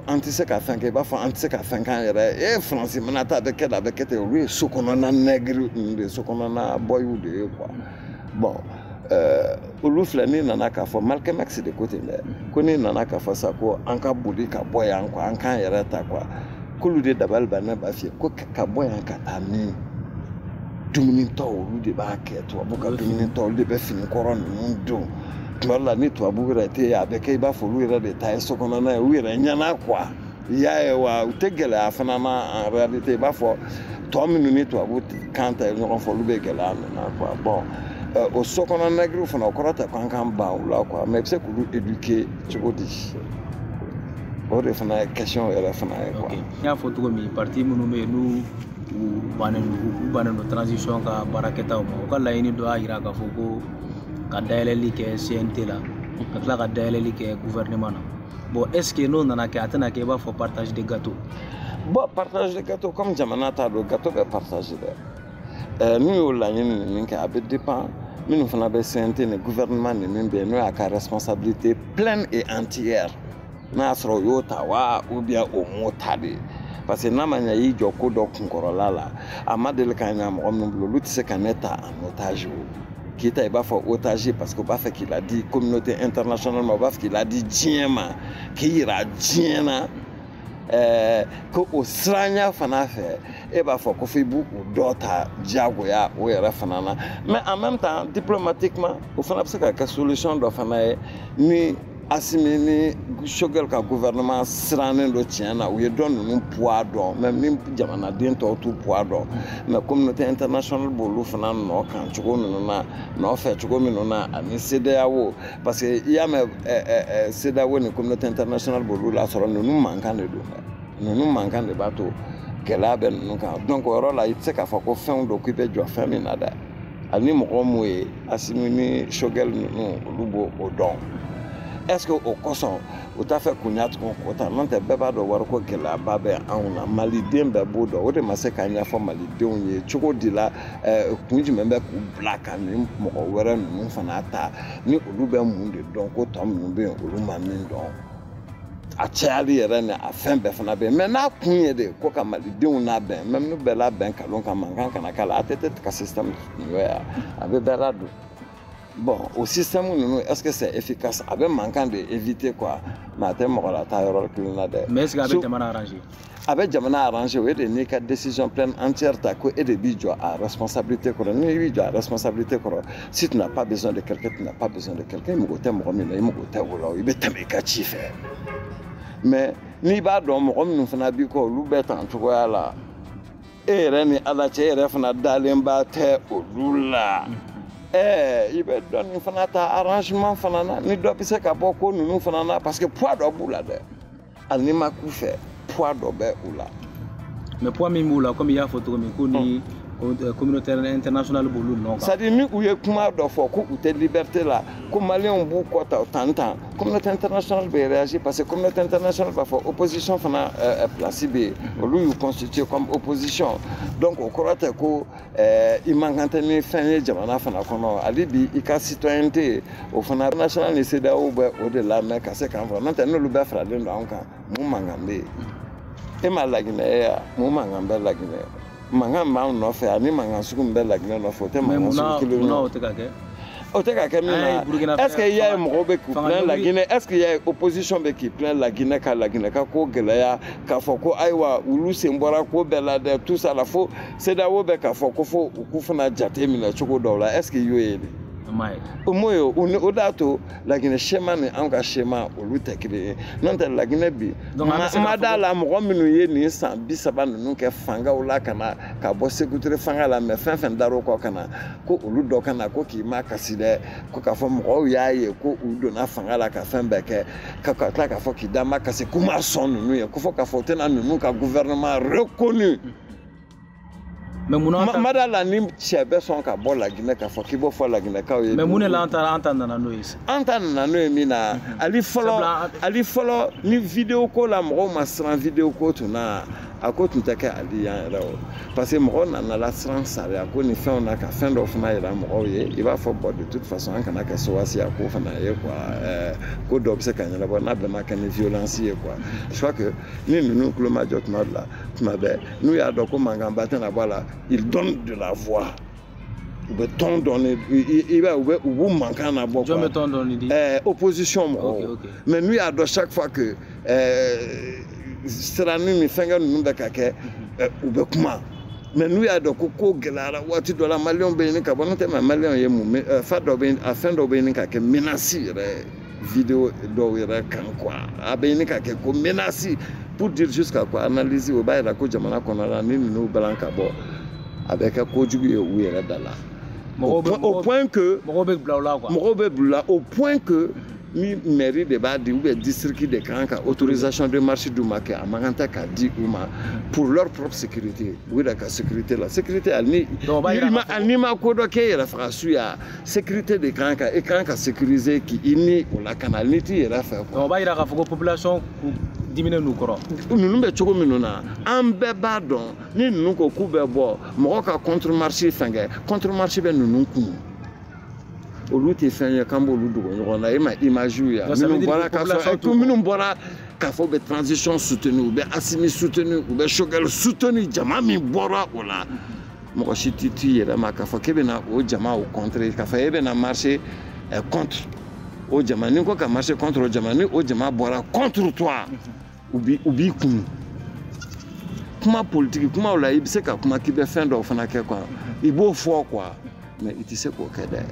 an tɛ se ka fɛn kɛ i b'a fɔ an tɛ se ka fɛn k'an yɛrɛ faransi mana taa a bɛ kɛ tan a bɛ kɛ ten olu ye sokɔnɔna nɛgiri ninnu de ye sokɔnɔna bɔyiw de ye quoi bon olu filɛ n'i nana k'a fɔ Malcolm X de ko ten dɛ ko n'i nana k'a fɔ sa ko an ka boli ka bɔ yan quoi an k'an yɛrɛ ta quoi k'olu de dabali banna b'a f'i ye ko ka bɔ yan ka taa min dumunitɔ olu de b'a kɛ tubabu ka dumunitɔ olu de bɛ fini kɔrɔ ninnu don tuma dɔ la ni tubabu yɛrɛ tɛ yen a bɛ kɛ i b'a fɔ olu yɛrɛ de ta ye sokɔnɔna ye u yɛrɛ ɲɛna quoi i y'a ye wa u tɛ gɛlɛya fana na en réalité i b'a fɔ tɔ minnu ni tubabu kan ta ye ɲɔgɔn fɛ olu bɛ gɛlɛya min na quoi bon o sokɔnɔ nɛgiriw fana o kɔrɔ tɛ ko an k'an ban o la quoi mais i bɛ se k'olu éduquer cogo di o de fana ye question yɛrɛ fana ye quoi. n y'a fɔ cogo min parti minnu bɛ yen n'u bannen don transition ka baarakɛtaw ma u ka laɲini dɔ y'a jira k'a fɔ ko ka dayɛlɛli kɛ CNT la ka tila ka dayɛlɛli kɛ gouvernement na bon est ce que n'o nana kɛ a tɛna kɛ i b'a fɔ partage de gâteau. bon partage de gâteau comme jamana t'a dɔn gâteau bɛ partage dɛ n'u y'o laɲini ni min kɛ a bɛ dépend minnu fana bɛ CNT ni gouvernement ni min bɛ yen n'o y'a ka responsabilité pleine et entière n'a y'a sɔrɔ o y'o ta wa ou bien o m'o ta de parce que n'a ma ɲɛ y'i jɔ ko dɔ kunkɔrɔla la a ma deli ka ɲɛ mɔgɔ minnu bolo olu tɛ se ka ne ta en otage o k'i ta i b'a fɔ otage parce que u b'a fɛ k'i ladi communauté internationale ma u b'a fɛ k'i ladi diɲɛ ma k'i yira diɲɛ na ko o siranya fana fɛ e b'a fɔ ko f'i b'u dɔ ta diyagoya o yɛrɛ fana na mais en même temps diplomatiquement o fana bɛ se ka kɛ solution dɔ fana ye ni Assimi ni Choguel ka gouvernement sirannen dɔ tiɲɛ na u ye dɔ ninnu poids dɔn même ni jamanaden tɔw t'u poids dɔn mais communauté internationale b'olu fana nɔ kan cogo minnu na nɔfɛ cogo minnu na ani CEDEAO parce que i y'a mɛn CEDEAO ni communauté internationale b'olu la sɔrɔ ninnu mankan de don ninnu mankan de b'a to gɛlɛya bɛ ninnu kan donc o yɔrɔ la i tɛ se k'a fɔ ko fɛnw don k'i bɛ jɔ fɛn min na dɛ hali ni mɔgɔ mun ye Assimi ni Choguel ninnu olu b'o dɔn. Est-ce que au kosɔn u t'a fɛ kun ɲatugun ko ta n'o tɛ bɛɛ b'a dɔn wariko gɛlɛyaba bɛ anw na maliden bɛɛ b'o dɔn o de ma se k'a ɲɛfɔ malidenw ye cogo di la kun jumɛn bɛ k'u bila ka ni mɔgɔ wɛrɛ ninnu fana ta ni olu bɛ mun de dɔn ko tɔ minnu bɛ yen olu ma min dɔn a cayali yɛrɛ ni a fɛn bɛɛ fana bɛ yen mais n'a kun ye de ko ka malidenw labɛn même n'u bɛɛ labɛn kalon kan mankan kana k'a la a tɛ ka système ɲɔ ye a bɛ bɛɛ ladon. Bon, au système nous est-ce que c'est efficace? Avec manquant d'éviter quoi, mais à tel moment là, t'as eu mais est-ce qu'avec Jamana arrangé? Avec Jamana arrangé, oui, de n'y a décision pleine entière, t'as quoi et de bidjo à responsabilité quoi, nous bidjo à responsabilité quoi. Si tu n'as pas besoin de quelqu'un, tu n'as pas besoin de quelqu'un. Il me goûte mon remède, il me goûte voilà, il me t'aime catif. Mais ni bas dans mon remède nous faisons biko, l'oubet en tout cas là. Et Rémi Alaché, Refna Dalimba te Oula. I bɛ dɔn nin fana ta arrangement fana na ni dɔ bɛ se ka bɔ ko ninnu fana na parce que poids dɔ b'u la dɛ hali ni ma k'u fɛ poids dɔ bɛ u la. mais poids min b'u la comme i y'a fɔ cogo min ko ni communauté internationale b'olu nɔ kan. c'est à dire ni u ye kuma dɔ fɔ ko u tɛ liberté la ko maliyɛnw b'u kɔ ta tan communauté internationale bɛ réagir parce que communauté internationale b'a fɔ opposition fana place bɛ yen olu y'u constitué comme opposition donc o kɔrɔ tɛ ko i man kan tɛ ni fɛn ye jamana fana kɔnɔ hali bi i ka citoyenneté o fana national ni CEDEAO bɛ o de lamɛn ka se k'an fɔ n'o tɛ n'olu bɛɛ faralen don an kan mun mankan bɛ yen e ma laginɛ ye ya mun mankan bɛ laginɛ mankan b'anw nɔfɛ ani mankan sugu min bɛ laginɛ nɔfɛ o tɛ mankan sugu kelen ye. mais munna o tɛ ka kɛ. O tɛ ka kɛ min na est-ce que il y a mɔgɔw bɛ k'u plaindre la Guinée est-ce qu'il y a opposition bɛ k'i plaindre la Guinée ka ko gɛlɛya k'a fɔ ko ayiwa olu sen bɔra ko bɛɛ la dɛ tout ça la fo CEDEAO bɛ k'a fɔ ko fo u k'u fana jate minɛ cogo dɔw la est-ce que i y'o ye de. o m'o ye o d'a to Laginɛ schéma ni anw ka schéma olu tɛ kelen ye n'o tɛ Laginɛ bi ma d'a la mɔgɔ minnu ye nin san 30 ninnu kɛ fangaw la ka na ka bɔ sécurité fanga la mais fɛn fɛn dar'o kɔ ka na ko olu dɔ ka na ko k'i ma kasi dɛ ko k'a fɔ mɔgɔw y'a ye ko u donna fanga la ka fɛn bɛɛ kɛ ka tila k'a fɔ k'i da ma kasi k'u ma sɔn ninnu ye ko fɔ k'a fɔ u tɛna ninnu ka gouvernement reconnu. mais munna mada la ni cɛ bɛ sɔn ka bɔ Laginɛ k'a fɔ k'i b'o fɔ Laginɛkaw ye. mais mun de la an ta nana n'o ye. an ta nana n'o ye min na hali fɔlɔ ni vidéo ko la mɔgɔw ma siran vidéo ko tun na a ko tun tɛ kɛ ali yan yɛrɛ o parce que mɔgɔw nana siran sariya ko ni fɛnw na ka fɛn dɔw fana yira mɔgɔw ye i b'a fɔ bon de toute façon an kana kɛ sowasi a ko fana ye quoi ko dɔw bɛ se ka ɲɛnabɔ n'a bɛɛ ma kɛ ni violence ye quoi je crois que ni ninnu tulo ma jɔ tuma bɛɛ n'u y'a dɔn ko mankanba tɛna bɔ a la ils donnent de la voix u bɛ tɔn dɔɔni i b'a ye u b'u mankan na bɔ jɔn bɛ tɔn dɔɔni di opposition mɔgɔw mais n'u y'a dɔn chaque fois que siranni ni fɛnkɛ ninnu bɛ ka kɛ u bɛ kuma mais n'u y'a dɔn ko gɛlɛyara waati dɔ la maliyɛnw bɛ ɲini ka bɔ n'o tɛ maliyɛnw ye mun fɛn dɔ bɛ ɲini ka kɛ menace yɛrɛ vidéo dɔw yɛrɛ kan quoi a bɛ ɲini ka kɛ ko menace pour dire jusqu'à quoi analyse o b'a yira ko jamana kɔnɔ la ni ninnu balan ka bɔ a bɛ kɛ kojugu ye u yɛrɛ da la au point que mɔgɔw bɛ bila o la quoi mɔgɔw bɛ bila o point que ni mairie de b'a di ou bien district de kan ka autorisation de marche d'u ma kɛ a man kan tɛ k'a di u ma pour leur propre sécurité u yɛrɛ ka sécurité la sécurité hali n'i ma ko dɔ k'e yɛrɛ faga su ya sécurité de kan ka e kan ka sécuriser k'i ni o lakana hali n'i t'i yɛrɛ fɛ quoi. o b'a yira k'a fɔ ko population dimine n'u kɔrɔ. ninnu bɛ cogo minnu na an bɛɛ b'a dɔn ni ninnu ko k'u bɛ bɔ mɔgɔ ka contre marche fɛnkɛ contre marche bɛ ninnu kun. olu tɛ fɛn ye k'an b'olu dogo ɲɔgɔn na e ma image ya minnu bɔra k'a fɔ minnu bɔra k'a fɔ u bɛ transition soutenu u bɛ Assimi soutenu u bɛ Choguel soutenu jama min bɔra o la mɔgɔ si t'i yɛrɛ ma k'a fɔ k'e bɛna o jama o contre k'a fɔ e bɛna marcher contre o jama ni ko ka marcher contre o jama ni o jama bɔra contre toi u b'i kun kuma politique kuma o la i bɛ se ka kuma k'i bɛ fɛn dɔw fana kɛ quoi i b'o fɔ quoi mais i tɛ se k'o kɛ dɛ.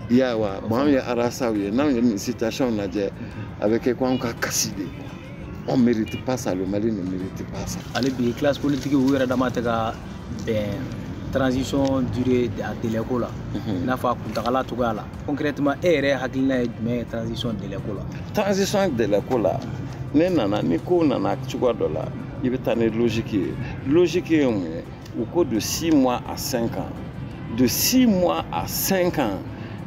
Ya wa bon anw ye arasaw ye n'anw ye nin situation lajɛ a bɛ kɛ ko anw ka kasi de on mérite pas ça le Mali ne mérite pas ça. ale bi classe politique u yɛrɛ dama tɛ ka bɛn transition durée a délai ko la i n'a fɔ a kuntagala cogoya la concrètement e yɛrɛ hakilina ye jumɛn ye transition délai ko la. transition délai ko la ne nana ni ko nana cogoya dɔ la i bɛ taa ni logique ye logique ye mun ye u ko de 6 mois à 5 ans de 6 mois à 5 ans.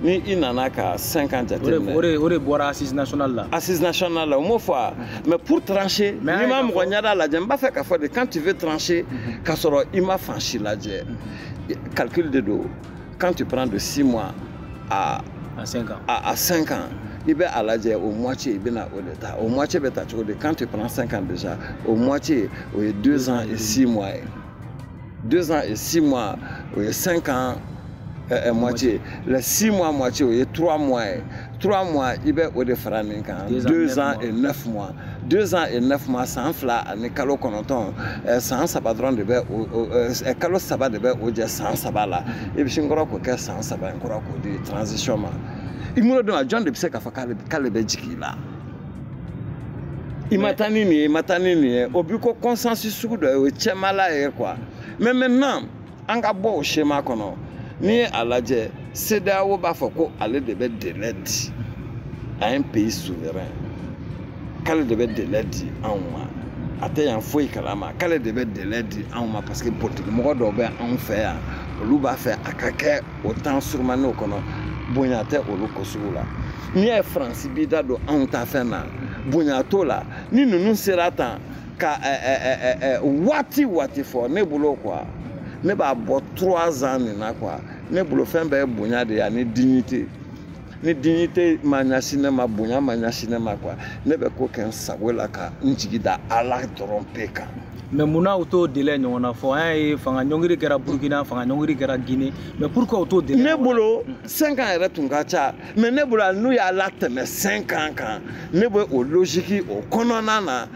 Ni i nana ka 5 ans jateminɛ o de bɔra assise nationale la assise nationale la o m'o fɔ mais pour trancher n'i ma mɔgɔ ɲɛda lajɛ n b'a fɛ k'a fɔ de quand tu veux trancher k'a sɔrɔ i ma fan si lajɛ calcul de do quand tu prends de 6 mois à 5 ans à 5 ans i bɛ a lajɛ au moitié i bɛna o de ta au moitié bɛ ta cogo di quand tu prends 5 ans déjà au moitié o ye 2 ans et 6 mois ye 2 ans et 6 mois o ye 5 ans moitié. Les 6 mois moitié, il y a 3 mois. 3 mois, il y a 2 ans et 9 mois. 2 ans et 9 mois, sans fla, ni kalo konoton, sans sabadron de be, kalo sabat de be, ou déjà sans sabala. Et puis, encore quoi, sans sabat, encore quoi, de transition. Il me donne à John de Pseka Kalebejiki là. Il m'a tanné, au but qu'on consensus sur le tchémala et quoi. Mais maintenant, on a beau schéma qu'on a. Ni a lajɛ CEDEAO b'a fɔ ko ale de bɛ délai di à un pays souverain k'ale de bɛ délai di anw ma a tɛ yan foyi kalama k'ale de bɛ délai di anw ma parce que politique mɔgɔ dɔw bɛ anw fɛ yan olu b'a fɛ a ka kɛ o temps surumani kɔnɔ bonya tɛ olu ko sugu la n'i ye France b'i da don anw ta fɛn na bonya t'o la ni ninnu sera tan ka waati fɔ ne bolo quoi. Ne b'a bɔ 3 ans nin na quoi ne bolo fɛn bɛɛ ye bonya de ye ani dignité ni dignité ma ɲɛsin ne ma bonya ma ɲɛsin ne ma quoi ne bɛ ko kɛ n sago la ka n jigi da Ala dɔrɔn pe kan. mais munna u t'o délai ɲɔgɔn na fɔ an y'a ye fanga ɲɔngiri kɛra Burkina fanga ɲɔngiri kɛra Guinée mais pourquoi u t'o délai. ne bolo 5 ans yɛrɛ tun ka ca mais ne bolo n'u y'a latɛmɛ 5 ans kan ne bɛ o logique o kɔnɔna na.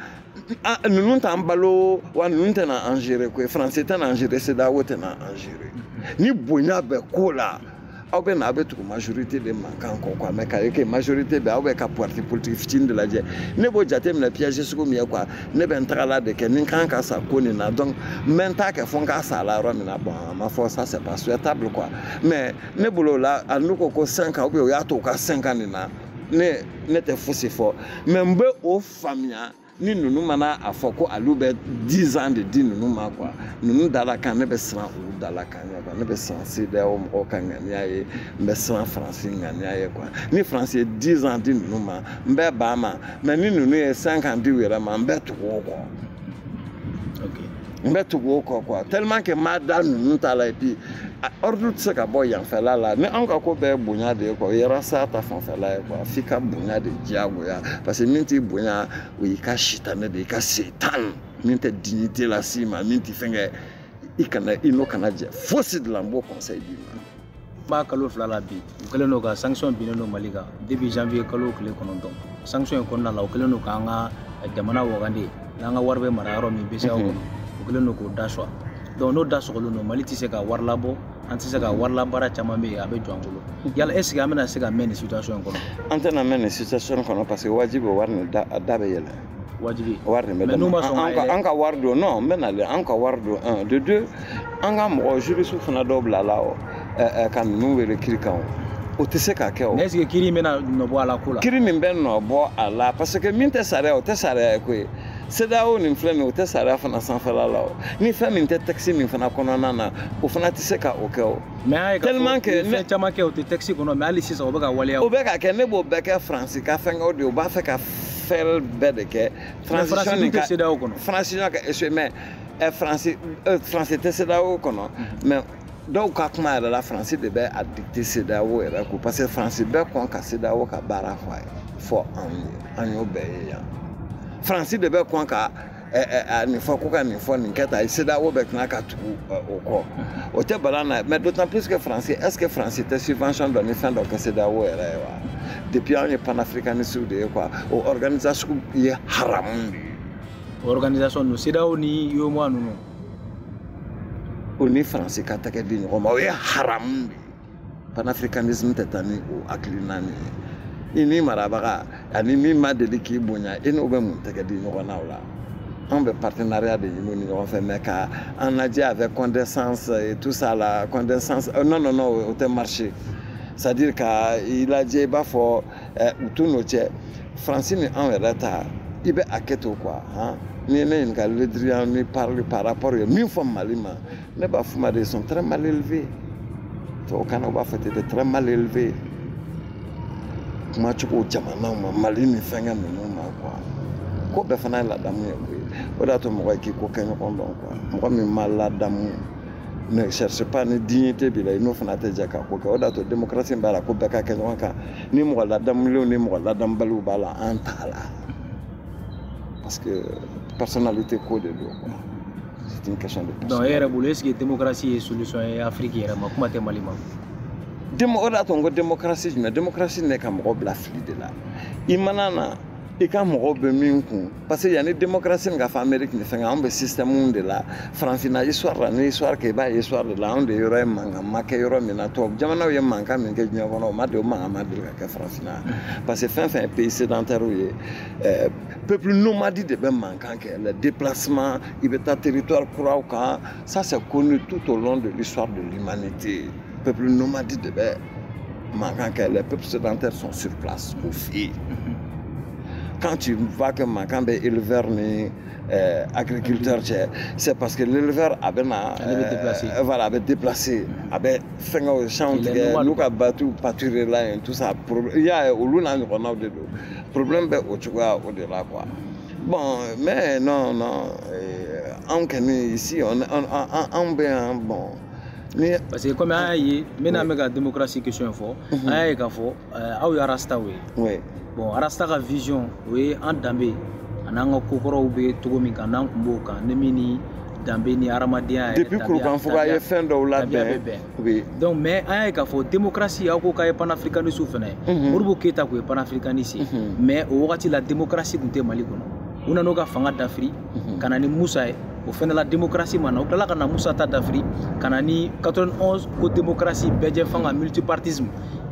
Ninnu t'an balo wa ninnu tɛna an gérer koyi France tɛna an gérer CEDEAO tɛna an gérer ni bonya bɛ ko la aw bɛ na aw bɛ tugu majorité de mankan kɔ quoi mais k'a ye que majorité bɛ aw bɛ ka parti politique fitinin de lajɛ ne b'o jateminɛ piège sugu min ye quoi ne bɛ n tagala de kɛ ni n kan ka sa ko nin na donc n bɛ n ta kɛ fo n k'a sa la yɔrɔ min na bon a ma fɔ ça c'est pas souhaitable quoi mais ne bolo la a n'u ko 5 ans ou bien o y'a to u ka 5 ans nin na ne tɛ fosi fɔ mais n bɛ o faamuya. Ni ninnu mana a fɔ ko alu bɛ 10 ans de di ninnu ma quoi ninnu dalakan ne bɛ siran olu dalakan ɲɛ quoi ne bɛ siran CEDEAO mɔgɔw ka ŋaniya ye n bɛ siran Faransi ŋaniya ye quoi ni Faransi ye 10 ans di ninnu ma n bɛ ban ma mais ni ninnu ye 5 ans di u yɛrɛ ma n bɛ tugu o kɔ. n bɛ tugu o kɔ quoi tellement que ma da ninnu ta la et puis ordre tɛ se ka bɔ yanfɛla la ni anw ka ko bɛɛ ye bonya de ye quoi o ye rasa ta fanfɛla ye quoi f'i ka bonya de diyagoya parce que min t'i bonya o y'i ka sitanɛ de i ka setan min tɛ dignité la s'i ma min t'i fɛnkɛ i n'o kana jɛ fosi de la n b'o conseil d'i ma. Ba kalo fila la bi u kɛlen don ka sanction binnen don Mali kan depuis janvier kalo tile 9 sanction in kɔnɔna la u kɛlen don k'an ka jamana wagande n'an ka wari bɛ mara yɔrɔ min BCEAO kɔnɔ u kɛlen don k'o da sɔgɔ donc n'o da sɔgɔlen don Mali tɛ se ka wari labɔ an tɛ se ka wari labaara caman bɛ yen a bɛ jɔ an bolo yala est ce que an bɛna se ka mɛn nin situation in kɔnɔ. An tɛna mɛn nin situation kɔnɔ parce que wajibi o wari nin da bɛ yɛlɛ. Wajibi. Wari nin bɛ dɛmɛ an ka wari don non n bɛ nalen an ka wari don 1 de 2 an ka mɔgɔ juriste fana dɔw bila la o ka ninnu wele kiri kan o tɛ se ka kɛ o. est ce que kiri bɛna nɔ bɔ a la ko la. Kiri min bɛ nɔ bɔ a la parce que min tɛ sariya o tɛ sariya ye koyi CEDEAO nin filɛ nin o tɛ sariya fana sanfɛla la o ni fɛn min tɛ texte nin fana kɔnɔna na o fana tɛ se ka o kɛ o. tellement que fɛn caman kɛ o tɛ texte kɔnɔ mais hali sisan o bɛ ka waleya. O bɛ ka kɛ ne b'o bɛɛ kɛ Faransi ka fɛnkɛw de o b'a fɛ ka fɛɛrɛ bɛɛ de kɛ. transition nin ka CEDEAO kɔnɔ. transition ka échoué mais Faransi tɛ CEDEAO kɔnɔ mais dɔw ka kuma yɛrɛ la Faransi de bɛ a dicter CEDEAO yɛrɛ ko parce que Faransi bɛɛ kɔn ka CEDEAO ka baara fɔ a ye fɔ anw ye an y'o bɛɛ ye yan. Faransi de bɛ kɔn ka nin fɔ ko ka nin fɔ nin kɛ tan CEDEAO bɛ tila ka tugu o kɔ o tɛ balan na mais d'autant plus que Faransi est ce que Faransi tɛ subvention dɔ ni fɛn dɔ kɛ CEDEAO yɛrɛ ye wa depuis anw ye panafricanistes de ye quoi o organisation ye haramu de ye. Organisation ninnu CEDEAO ni UEMOA ninnu o ni Faransi ka tɛgɛ di ɲɔgɔn ma o ye haramu de ye panafricanisme tɛ taa ni o hakilina nin ye. I ni marabaga ani min ma deli k'i bonya i n'o bɛ mun tɛgɛ di ɲɔgɔn na o la an bɛ partenariat de ɲini ni ɲɔgɔn fɛ mais ka an lajɛ avec condescendance et tout ça la condescendance non o tɛ marcher c'est à dire ka i lajɛ i b'a fɔ u t'u n'o cɛ Faransi ni anw yɛrɛ ta i bɛ a kɛ ten quoi ni ne ɲininka lediriya ni parle par rapport ye min fɔ Mali ma ne b'a f'u ma de ils sont très mal élevés tubabukan na u b'a fɔ ten de très mal élevés. Kuma cogo jamanaw ma Mali ni fɛnkɛ ninnu ma quoi ko bɛɛ fana ye ladamu ye koyi o de y'a to mɔgɔ ye k'i ko kɛ ɲɔgɔn dɔn quoi mɔgɔ min ma ladamu ne cherche pas ni dignité b'i la i n'o fana tɛ jɛ k'a ko kɛ o de y'a to démocratie b'a la ko bɛɛ ka kɛ ɲɔgɔn kan ni mɔgɔ ladamulenw ni mɔgɔ ladamubaliw b'a la an t'a la parce que personnalité ko de don quoi c'est une question de personnalité. donc e yɛrɛ bolo est ce que démocratie ye solution ye Afrique yɛrɛ ma kuma tɛ Mali ma. O de y'a to n ko démocratie jumɛn démocratie ne ka mɔgɔ bila fili de la i mana na i ka mɔgɔw bɛ min kun parce que yanni démocratie nin ka fɔ Amérique ni fɛnkɛ anw bɛ système de la farafinna histoire la ni histoire kɛ i b'a ye histoire de la anw de yɔrɔ ye mankan ma kɛ yɔrɔ min na tubabu jamanaw ye mankan min kɛ diɲɛ kɔnɔ o mankan ma deli ka kɛ farafinna parce que fɛn fɛn ye pays sédentaire ye peuple nomade de bɛ mankan kɛ les déplacements i bɛ taa territoire kuraw kan ça c'est connu tout au long de l'histoire de l'humanité. Peuple nomade de bɛ mankan kɛ les peuples sédentaires sont sur place au fait. Quand tu vois que mankan bɛ éleveur ni agriculteur cɛ c'est parce que l'éleveur a bɛ na voilà a bɛ déplacer a bɛ fɛnkɛw champs tigɛ n'u ka bâtiw pâturer la yen tout ça il y a olu n'a ɲɔgɔnnaw de don problème bɛ o cogoya o de la quoi bon mais non anw kɔni ici anw bɛ yan bon. Parce que comme an y'a ye n bɛna mɛn ka démocratie question fɔ an y'a ye k'a fɔ aw ye arastaw ye bon arasta ka vision o ye an danbe an'an ka kokɔrɔw bɛ cogo min kan n'an kun b'o kan ne min ni danbe ni hadamadenya yɛrɛ depuis kurukanfuga ye fɛn dɔw labɛn donc mais an y'a ye k'a fɔ démocratie aw ko k'a ye panafricaniste fana ye Modibo Keyita kun ye panafricaniste ye mais o wagati la démocratie kun tɛ Mali kɔnɔ u nana u ka fanga dafiri ka na ni Musa ye o fɛnɛ la démocratie ma na u tilala ka na Musa ta dafiri ka na ni 91 ko démocratie bɛɛ fanga multipartisme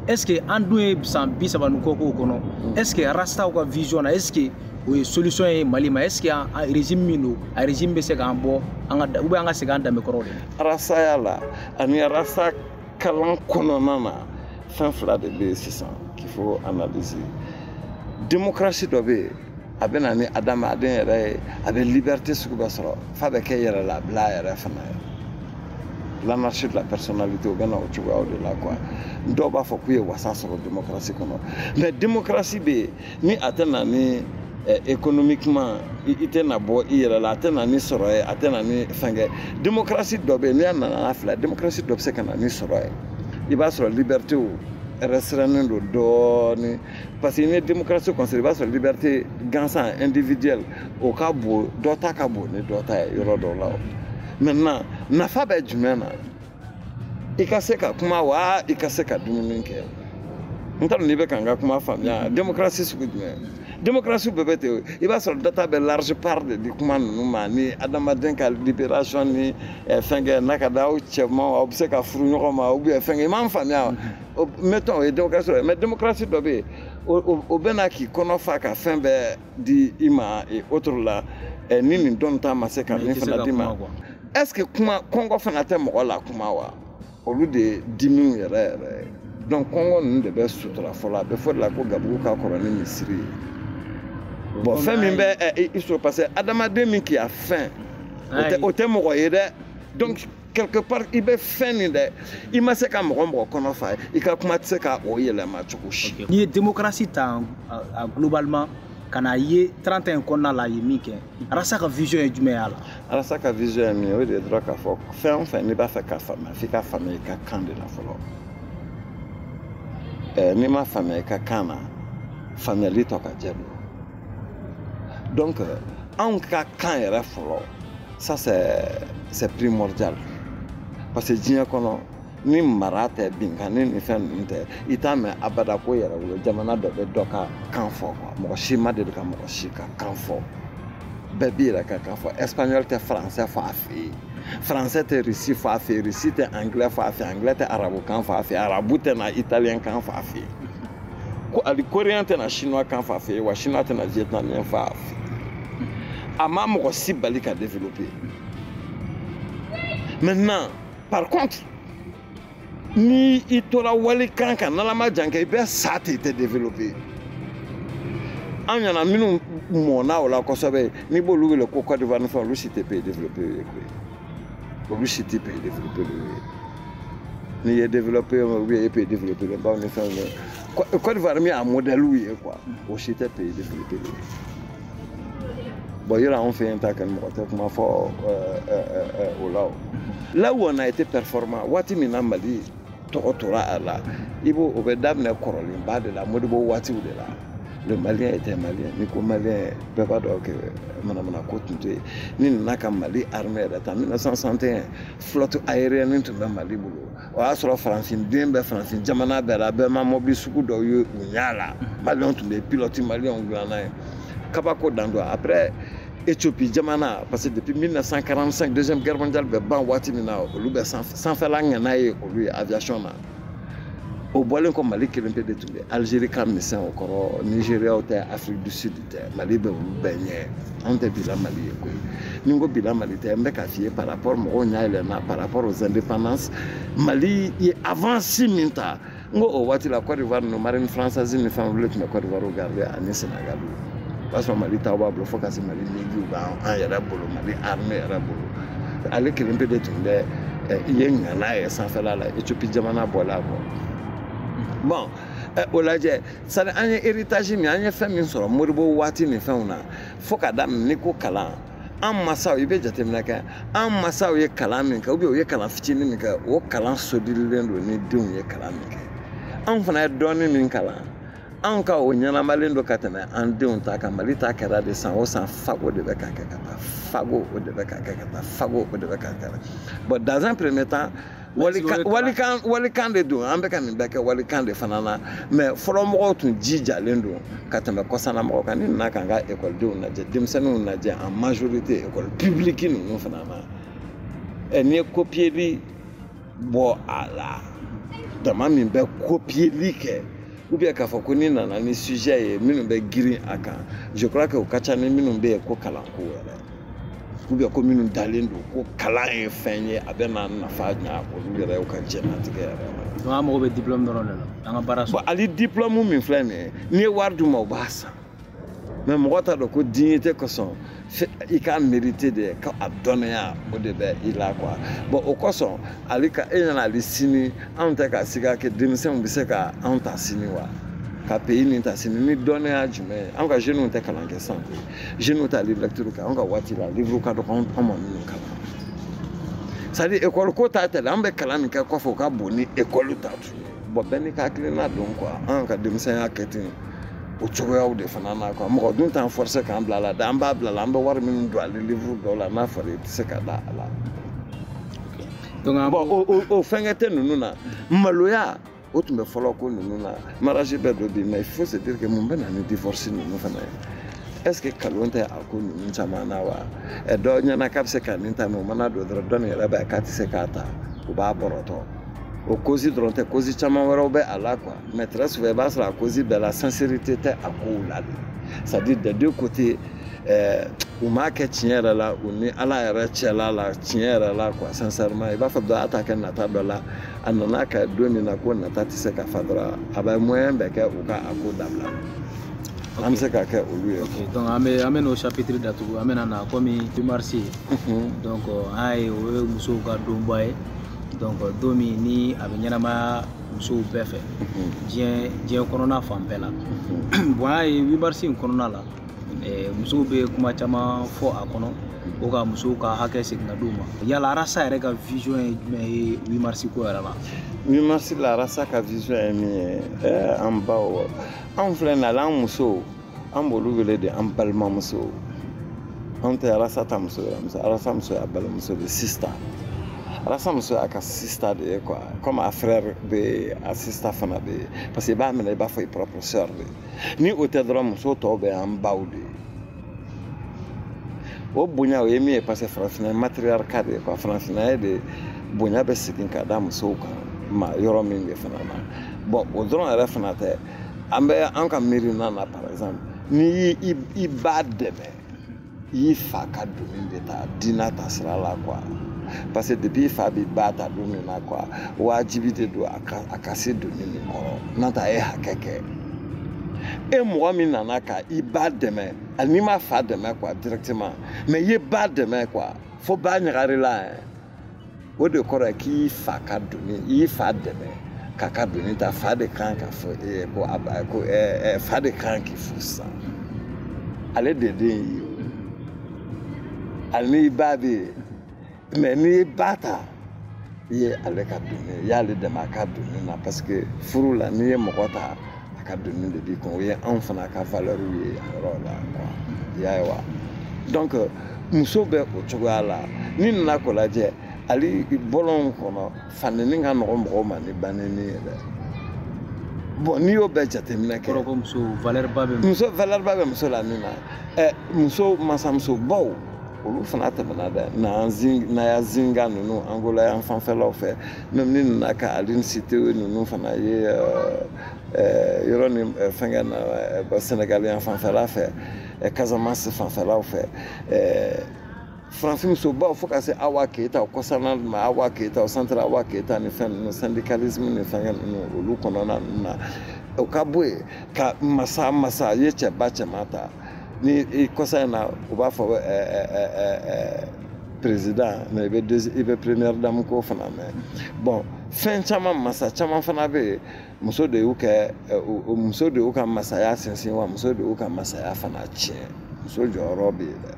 est ce que an dun ye san 30 ni kɔ k'o kɔnɔ est ce que rastaw ka vision na est ce que o ye solution ye Mali ma est ce que a régime min don a régime bɛ se k'an bɔ an ka ou bien an ka segin an danbe kɔrɔ de rastaya la ani rasta kalan kɔnɔna na fɛn fila de bɛ yen sisan qu'il faut analyser démocratie dɔ bɛ yen a bɛ na ni adamaden yɛrɛ ye a bɛ liberté sugu bɛɛ sɔrɔ f'a bɛ kɛ yɛrɛ labila yɛrɛ fana ye l'anarchie de la personnalité o bɛ na o cogoyaw de la quoi dɔw b'a fɔ k'u ye wasa sɔrɔ démocratie kɔnɔ mais démocratie bɛ yen ni a tɛ na ni économiquement i tɛ na bɔ i yɛrɛ la a tɛ na ni sɔrɔ ye a tɛ na ni fɛnkɛ démocratie dɔ bɛ yen n'i y'a nana filɛ démocratie dɔ bɛ se ka na ni sɔrɔ ye i b'a sɔrɔ liberté restreinen don dɔɔni parce que n'i ye démocratie considéré i b'a sɔrɔ liberté gansan individuelle o ka bon dɔ ta ka bon ni dɔ ta ye yɔrɔ dɔw la maintenant nafa bɛ jumɛn na i ka se ka kuma wa i ka se ka dumuni kɛ n t'a dɔn n'i bɛ ka n ka kuma faamuya démocratie sugu jumɛn démocratie bɛɛ bɛ ten i b'a sɔrɔ dɔ ta bɛ large part de di kuma ninnu ma ni adamaden ka libération ni fɛnkɛ n'a ka da aw cɛman aw bɛ se ka furu ɲɔgɔn ma ou bien fɛnkɛ i m'an faamuya mettons o ye démocratie dɔ ye mais démocratie dɔ bɛ yen o bɛ na k'i kɔnɔ fa ka fɛn bɛɛ di i ma autre la ni nin dɔn ta ma se ka min fana di ma est ce que kuma kɔngɔ fana tɛ mɔgɔ la kuma wa olu de ye dimiw yɛrɛ yɛrɛ donc kɔngɔ ninnu de bɛ sutura fɔlɔ a bɛ fɔ de la ko gabugu ka kɔrɔ ni misiri ye. Bon, fɛn min bɛ i sɔrɔ parce que adamaden min k'i a fɛn o tɛ mɔgɔ ye dɛ donc quelque part i bɛ fɛn nin dɛ i ma se ka mɔgɔ kɔnɔ fa ye i ka kuma tɛ se ka o yɛlɛma cogo si. N'i ye démocratie ta globalement ka n'a ye 31 kɔnɔna la a ye min kɛ Arasa ka vision ye jumɛn y'a la. Arasa ka vision ye min ye o de ye dɔrɔn k'a fɔ fɛn o fɛn n'i b'a fɛ k'a faamuya f'i ka faamuya i ka kan de la fɔlɔ n'i ma faamuya i ka kan na faamuyali tɔ ka jɛ don. Donc, en cas quand il ça c'est primordial. Parce que diɲɛ kɔnɔ ni mara tɛ binkanni ni fɛn ninnu tɛ i t'a mɛn abada ko yɛrɛ wolo jamana dɔ bɛ dɔ ka kan fɔ mɔgɔ si ma deli ka mɔgɔ si ka kan fɔ bɛɛ b'i yɛrɛ ka kan fɔ espagnol tɛ français fɔ a fɛ yen français tɛ russe fɔ a fɛ yen russe tɛ anglais fɔ a fɛ yen anglais tɛ arabu kan fɔ a fɛ yen arabu tɛ na italien kan fɔ a fɛ yen ali coréen tɛ na chinois kan fɔ a fɛ yen wa chinois tɛ na vietnamien fɔ a fɛ yen. A ma mɔgɔ si bali ka développer. Maintenant, par contre, ni i tora walikan kan n'ala ma jan kɛ i bɛ sa ten i tɛ développer. An ɲana minnu mɔnna o la kosɛbɛ n'i b'olu wele ko Côte d'Ivoire ni fɛn olu si tɛ pays développé ye koyi. Olu si tɛ pays développé ye. N'i ye développé ou bien i ye pays développé ye bawo ni fɛn ninnu. Côte d'Ivoire min y'a modèle ye quoi o si tɛ pays développé ye. Bon, il y a un fait un tas de choses là où on a été performant, Wati Minamali, Tokotora Allah, Ibo Obedam ne Korolimba de la Modibo Wati ou de là. Le Malien était malien, Nico Malien, Bebado, Manamana Kotunte, Ninaka Mali armée en 1961, flotte aérienne into Mali Boulot. Ou à sur la France, Dimbe France, Jamana Bella, Bema Mobile Sukudo, Unyala, Malion to be pilote Malion Granay. Kabako Dando. Après, Éthiopie, Djamana, parce que depuis 1945, Deuxième Guerre mondiale, ban wati mina, sans faire la nganaye, aviation. Au Boilin comme Mali qui est un peu détourné, Algérie comme Nissan encore, Nigeria, Afrique du Sud, Mali, Beignet, on te bilan Mali. Ningo bilan Mali, t'es un par rapport par rapport aux indépendances. Mali est avancé minta. Ngo o wati la Côte d'Ivoire, nos marines françaises, ne font plus que la Côte d'Ivoire regarder à Sénégal. Parce que Mali tawa blo faut que Mali nigi ba an yɛrɛ bolo Mali armée yɛrɛ bolo ale kelen pe de tun bɛ i ye ŋana ye sanfɛla la Éthiopie jamana bɔla kɔ bon o lajɛ sani an ye héritage min an ye fɛn min sɔrɔ Modibo waati ni fɛnw na fo ka daminɛ ni ko kalan an masaw i bɛ jateminɛ kɛ an masaw ye kalan min kɛ ou bien u ye kalan fitinin min kɛ o kalan sodirilen don ni denw ye kalan min kɛ anw fana ye dɔɔnin min kalan an ka o ɲɛnamalen don ka tɛmɛ an denw ta kan Mali ta kɛra de san o san fago de bɛ ka kɛ ka taa fago o de bɛ ka kɛ ka taa fago o de bɛ ka kɛ bon dans un premier temps walikan de don an bɛ ka nin bɛɛ kɛ walikan de fana na mais fɔlɔ mɔgɔw tun jijalen don ka tɛmɛ kɔsana mɔgɔw kan ni nana ka n ka ekɔlidenw lajɛ denmisɛnninw lajɛ en majorité école publique ninnu fana na n'i ye copier bɔ a la dama min bɛ copier kɛ ou bien k'a fɔ ko ni nana ni sujet ye minnu bɛ girin a kan je crois que o ka ca ni minnu bɛ yen ko kalanko yɛrɛ ou bien ko minnu dalen don ko kalan ye fɛn ye a bɛ na nafa ɲa olu yɛrɛ y'u ka diɲɛlatigɛ yɛrɛ la. donc an mago bɛ diplôme dɔrɔn de la an ka baara sɔrɔ. bon hali diplôme min filɛ nin ye n'i ye wari d'u ma u b'a san mais mɔgɔ t'a dɔn ko dignité kosɔn i ka mérité de ka a dɔnniya o de bɛ i la quoi bon o kosɔn ale ka e ɲɛna ale sini anw tɛ ka siga kɛ denmisɛnw bɛ se ka anw ta sini wa ka pays nin ta sini ni dɔnniya jumɛn an ka jeunes tɛ kalan kɛ san koyi jeunes ta livre lecture kɛ an ka waati la livre ka dɔgɔ an ma minnu kalan c'est à dire école ko ta tɛ an bɛ kalan min kɛ kɔfɛ o ka bon ni école ta tun ye bon bɛɛ n'i ka hakilina dɔn quoi an ka denmisɛnya kɛ ten o cogoyaw de fana na quoi mɔgɔ dun t'an forcer k'an bila la an b'a bila la an bɛ wari minnu don ale livre dɔw la n'a fɔra i tɛ se ka da a la bon o fɛnkɛ tɛ ninnu na maloya o tun bɛ fɔlɔ ko ninnu na mariage bɛɛ dɔ bɛ yen mais il faut se dire que mun bɛ na ni divorce ninnu fana ye est ce que kalon tɛ a ko ninnu caman na wa dɔ ɲɛna k'a bɛ se ka nin ta mais o mana don dɔrɔn dɔ nin yɛrɛ b'a ye k'a tɛ se k'a ta o b'a bɔrɔtɔ o cause dɔrɔn tɛ cause caman wɛrɛw bɛ a la quoi mais très souvent i b'a sɔrɔ a cause bɛɛ la sincérité tɛ a kow la de c'est à dire des deux côtés u m'a kɛ tiɲɛ yɛrɛ la u ni ala yɛrɛ cɛla la tiɲɛ yɛrɛ la quoi sincèrement i b'a fɔ dɔ y'a ta kɛ nata dɔ la a nana kɛ don min na ko nata tɛ se ka fa dɔrɔn a bɛ moyen bɛɛ kɛ u ka a ko dabila an bɛ se ka kɛ olu ye. ok donc an bɛ n'o chapitre datugu an bɛ na komi marché donc an ye o ye musow ka donba ye donc don min ni a bɛ ɲɛnamaya musow bɛɛ fɛ diɲɛ kɔnɔna fan bɛɛ la bon an ye 8 mars in kɔnɔna la musow bɛ kuma caman fɔ a kɔnɔ o ka musow ka hakɛ segin ka d'u ma yala arasa yɛrɛ ka vision ye jumɛn ye 8 mars ko yɛrɛ la 8 mars la arasa ka vision ye min ye an baw anw filɛ nin ye an musow an b'olu wele de an balimamusow anw tɛ arasa ta muso yɛrɛ arasa muso y'a balimamuso de sista arasa muso y'a ka sista de ye quoi comme a frère bɛ yen a sista fana bɛ yen parce que i b'a minɛ i b'a fɔ i propre sœur de ni o tɛ dɔrɔn muso tɔw bɛ an baw de ye o bonya o ye min ye parce que farafinna ye matriarcat de ye quoi farafinna ye de bonya bɛ segin ka da musow kan ma yɔrɔ min de fana na bon o dɔrɔn yɛrɛ fana tɛ an bɛ an ka miirina na par exemple n'i i b'a dɛmɛ i y'i fa ka donni de ta diinɛ ta sira la quoi parce que depuis i fa b'i ba ta don min na quoi wajibi de don a ka se donni min kɔrɔ n'o tɛ a ye hakɛ kɛ e mɔgɔ min nana ka i ba dɛmɛ hali n'i ma fa dɛmɛ quoi directement mais i ye ba dɛmɛ quoi fo ba ɲagari la o de kɔrɔ ye k'i fa ka donni i y'i fa dɛmɛ k'a ka donni ta fa de kan ka fɔ ko fa de kan k'i furu sisan ale de den y'i ye hali n'i ba bɛ yen mais n'i ye ba ta i ye ale ka donni i y'ale dɛmɛ a ka donni na parce que furu la n'i ye mɔgɔ ta a ka donni de b'i kun o ye anw fana ka valeur ye a yɔrɔ la quoi i y'a ye wa donc muso bɛ o cogoya la n'i nana k'o lajɛ hali bɔlɔn kɔnɔ fanini ka nɔgɔ mɔgɔw ma ni banini ye dɛ bon n'i y'o bɛɛ jateminɛ kɛ muso valeur ba bɛ muso la min na muso masamuso baw olu fana tɛmɛna dɛ n'aya zinga ninnu angola yan fanfɛlaw fɛ même ni nana ka aline cité ninnu fana ye yɔrɔ ni fɛnkɛ na Sénégal yan fanfɛla fɛ Casamance fanfɛlaw fɛ farafinmusobaw fo ka se Awa Keita o kɔsana ma Awa Keita o centre Awa Keita ni fɛn ninnu syndicalisme ni fɛnkɛ ninnu olu kɔnɔna ninnu na o ka bɔ yen ka masa ye cɛba cɛman ta ni kɔsa in na u b'a fɔ président mais i bɛ première dame ko fana mɛn bon fɛn caman masa caman fana bɛ yen muso de y'u ka masaya sinsin wa muso de y'u ka masaya fana tiɲɛ muso jɔyɔrɔ bɛ yen dɛ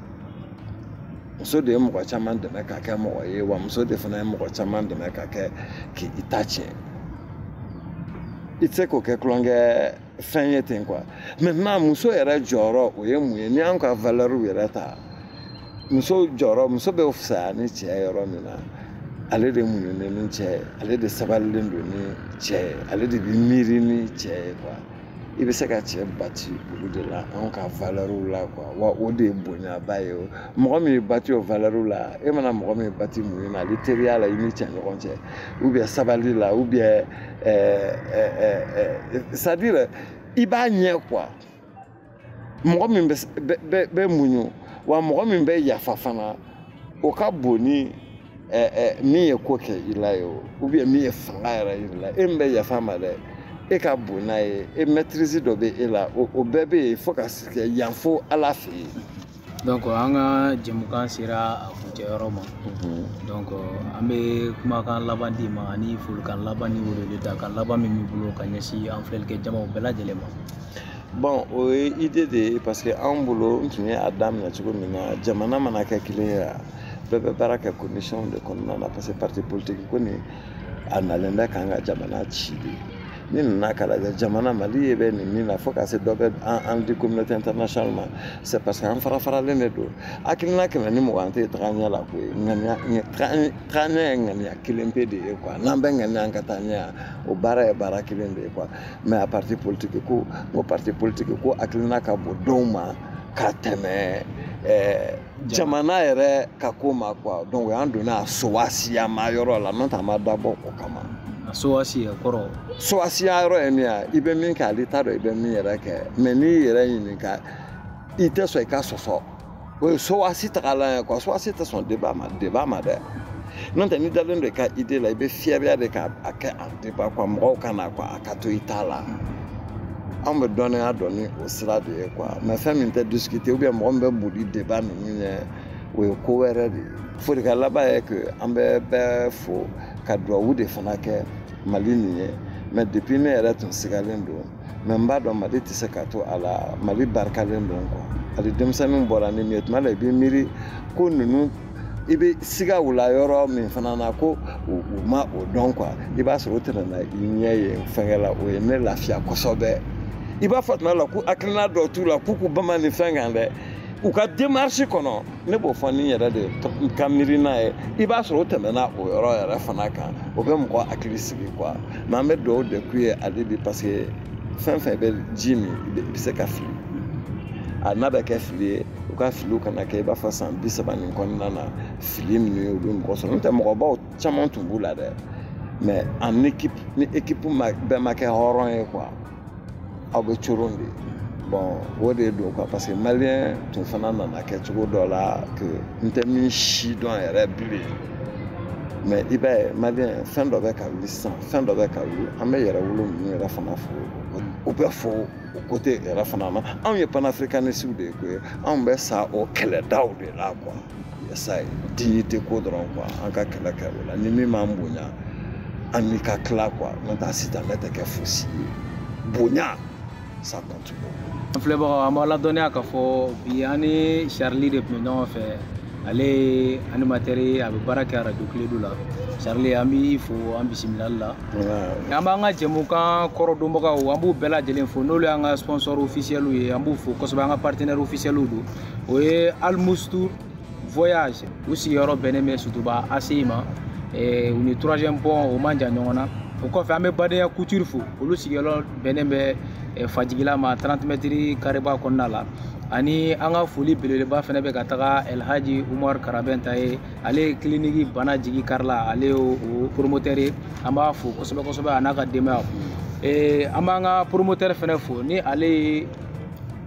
muso de ye mɔgɔ caman dɛmɛ ka kɛ mɔgɔ ye wa muso de fana ye mɔgɔ caman dɛmɛ ka kɛ k'i ta tiɲɛ i tɛ se k'o kɛ tulonkɛ fɛn ye ten quoi maintenant muso yɛrɛ jɔyɔrɔ o ye mun ye ni an ka valeur yɛrɛ ta muso jɔyɔrɔ muso bɛ fisaya ni cɛ yɔrɔ min na ale de muɲunen ni cɛ ye ale de sabalilen don ni cɛ ye ale de bɛ miiri ni cɛ ye quoi i bɛ se ka cɛ bati olu de la an ka valeur la quoi wa o de ye bonyaba ye o mɔgɔ min bati o valeur la e mana mɔgɔ min bati muɲu na ale teriya la i ni cɛ ɲɔgɔn cɛ ou bien sabali la ou bien c'est à dire i b'a ɲɛ quoi mɔgɔ min bɛ muɲu wa mɔgɔ min bɛ yafa fana o ka bon ni min ye ko kɛ i la ye o ou bien min ye fanga yɛrɛ yir'i la e min bɛ yafa ma dɛ e ka bon n'a ye e maîtrise dɔ bɛ e la o bɛɛ bɛ yen fo ka kɛ yan fo ala fɛ yen Donc an ka jɛmukan sera a kuncɛyɔrɔ ma. Donc an bɛ kumakan laban di ma ani folikan laban ni weleli da kan laban min b'i bolo ka ɲɛsin an filɛlikɛ jamaw bɛɛ lajɛlen ma. Bon, o ye idée de ye parce que an bolo n tun ye a daminɛ cogo min na jamana mana kɛ kelen ye bɛɛ bɛ baara kɛ condition de kɔnɔna na parce que parti politique ko nin a nalen bɛ k'an ka jamana ci de. Ni nana k'a lajɛ jamana Mali ye bɛ nin min na fo ka se dɔ bɛ an di communauté internationale ma c'est parce que an fara-faralen de don hakilina kɛmɛ ni mugan tɛ taga ɲɛ la koyi taga ɲɛ ye ŋaniya kelen pe de ye quoi n'an bɛ ŋaniya an ka taa ɲɛ o baara ye baara kelen de ye quoi mais a parti politique ko parti politique ko hakilina ka bon dɔw ma ka tɛmɛ jamana yɛrɛ ka ko ma quoi donc o y'an donna a sowasiya ma yɔrɔ la n'o tɛ a ma dabɔ o kama. Sowasiya kɔrɔ sowasiya yɔrɔ ye min ye i bɛ min kɛ ale t'a dɔn i bɛ min yɛrɛ kɛ mais n'i yɛrɛ ɲininka i tɛ sɔn i ka sɔsɔ o ye sowasi tagalan ye quoi sowasi tɛ sɔn débat ma dɛ n'o tɛ n'i dalen don i ka idée la i bɛ fiyɛriya de k'a kɛ en débat quoi mɔgɔw ka na quoi a ka to i t'a la anw bɛ dɔnniya dɔn ni o sira de ye quoi mais fɛn min tɛ discuter ou bien mɔgɔ min bɛ boli débat ninnu ɲɛ o ye ko wɛrɛ de ye folikan laban ye que an bɛ bɛɛ fo ka duwawu de fana kɛ Mali nin ye mais depuis ne yɛrɛ tun sigalen don mais n b'a dɔn Mali tɛ se ka to a la Mali barikalen don quoi hali denmisɛnninw bɔra ni min ye tuma la i bɛ miiri ko ninnu i bɛ siga u la yɔrɔ min fana na ko u ma o dɔn quoi i b'a sɔrɔ o tɛmɛna i ɲɛ ye fɛnkɛ la o ye ne lafiya kosɛbɛ i b'a fɔ tuma la ko hakilina dɔw t'u la k'u k'u bama nin fɛn kan dɛ u ka démarche kɔnɔ ne b'o fɔ ni yɛrɛ de ka miirina ye i b'a sɔrɔ o tɛmɛna o yɔrɔ yɛrɛ fana kan o bɛ mɔgɔ hakili sigi quoi mais an bɛ duwawu de k'u ye ale bi parce que fɛn fɛn bɛ ji min i bɛ se ka fili a n'a bɛ kɛ fili ye u ka filiw kana kɛ i b'a fɔ san 30 nin kɔnɔna na fili ninnu ye u bɛ mɔgɔ sɔrɔ n'o tɛ mɔgɔbaw caman tun b'u la dɛ mais en équipe ni équipe bɛɛ ma kɛ hɔrɔn ye quoi aw bɛ coron de bon o de don quoi parce que malien tun fana nana kɛ cogo dɔ la que n tɛ min si dɔn yɛrɛ bilen mais i b'a ye malien fɛn dɔ bɛ ka wuli sisan fɛn dɔ bɛ ka wuli an bɛ yɛrɛ wolo ninnu yɛrɛ fana fo o bɛ fo o côté yɛrɛ fana na anw ye panafricanistes de ye koyi anw bɛ sa o kɛlɛdaw de la quoi yasa dignité ko dɔrɔn quoi an ka kɛlɛ kɛ o la ni min m'an bonya an n'i ka tila quoi n'o tɛ a sitanɛ tɛ kɛ fosi ye bonya ça compte beaucoup. An filɛbagaw an b'a ladɔnniya k'a fɔ bi an ni Charlie de tun bɛ ɲɔgɔn fɛ ale ye animateur ye a bɛ baara kɛ radio Kiledu la Charlie an b'i fo an bisimilali la an b'an ka jɛmukan kɔrɔdɔnbagaw an b'u bɛɛ lajɛlen fo n'olu y'an ka sponsor officiel ye an b'u fo kosɛbɛ an ka partenaire officiel don o ye Almustur Voyage u sigiyɔrɔ bɛnnen bɛ Sutuba ACI ma u ni 3e pont o man jan ɲɔgɔn na o kɔfɛ an bɛ Badenya Couture fo olu sigiyɔrɔ bɛnnen bɛ Fajigila ma 30 mètres kariba kɔnɔna la ani an ka foli belebeleba fana bɛ ka taga Elhaji Umar Karabɛn ta ye ale clinique bana jigi karila ale o promoteur ye an b'a fo kosɛbɛ kosɛbɛ a n'a ka denbaya an b'an ka promoteur fana fo ni ale ye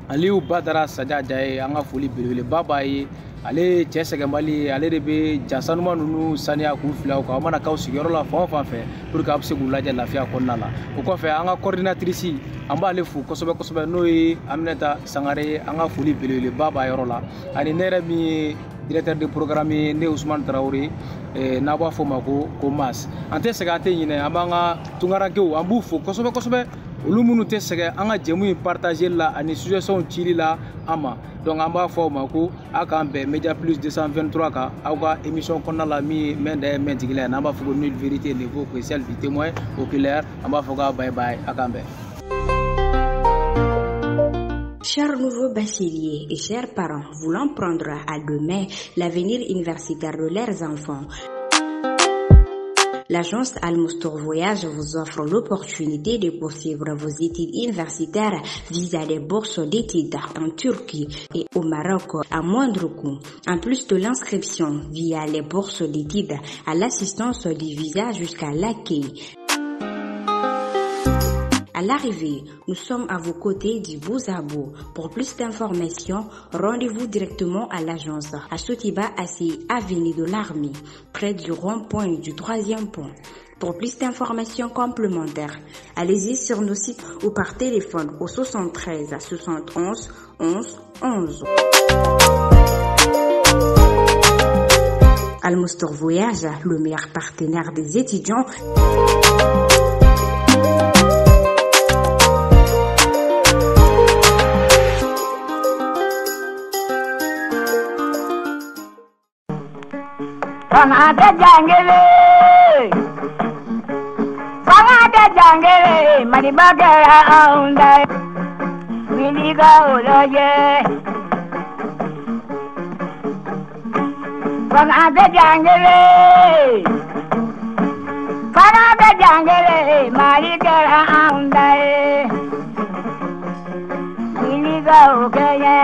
Aliyu Badara Sajaja ye an ka foli belebeleba b'a ye ale cɛ sɛgɛnbali ale de bɛ jasanuma ninnu saniya k'u fila u kan aw mana k'aw sigiyɔrɔ la fan o fan fɛ pour que aw bɛ se k'u lajɛ lafiya kɔnɔna la o kɔfɛ an ka coordinatrice an b'ale fo kosɛbɛ kosɛbɛ n'o ye Aminata Sangare ye an ka foli belebeleba b'a yɔrɔ la ani ne yɛrɛ min ye directeur de programme ye ne Usman Tarawele n'a b'a fɔ o ma ko MAS an tɛ sɛgɛn an tɛ ɲinɛ an b'an ka tunkarankew an b'u fo kosɛbɛ kosɛbɛ olu minnu tɛ sɛgɛn an ka jɛmu in partager la ani suggestion cili la an ma donc an b'a fɔ o ma ko aw k'an bɛn Media Plus 223 kan aw ka émission kɔnɔna la min ye mɛn da mɛn tigila ye n'an b'a fɔ ko nulle vérité niveau spécial du témoin oculaire an b'a fɔ k'a bye bye aw k'an bɛn. Chers nouveaux bacheliers et chers parents voulant prendre à demain l'avenir universitaire de leurs enfants, l'agence Almustur Voyage vous offre l'opportunité de poursuivre vos études universitaires via des bourses d'études en Turquie et au Maroc à moindre coût. En plus de l'inscription via les bourses d'études à l'assistance du visa jusqu'à l'accueil. À l'arrivée, nous sommes à vos côtés du bout à bout. Pour plus d'informations, rendez-vous directement à l'agence à Sotiba ACI, avenue de l'Armée, près du rond-point du 3e pont. Pour plus d'informations complémentaires, allez-y sur nos sites ou par téléphone au 73 71 11 11. Almustor Voyage, le meilleur partenaire des étudiants. Fangade jangele, maribagara aunda, wiliga oloye. Fangade jangele, marigara aunda, wiliga oloye.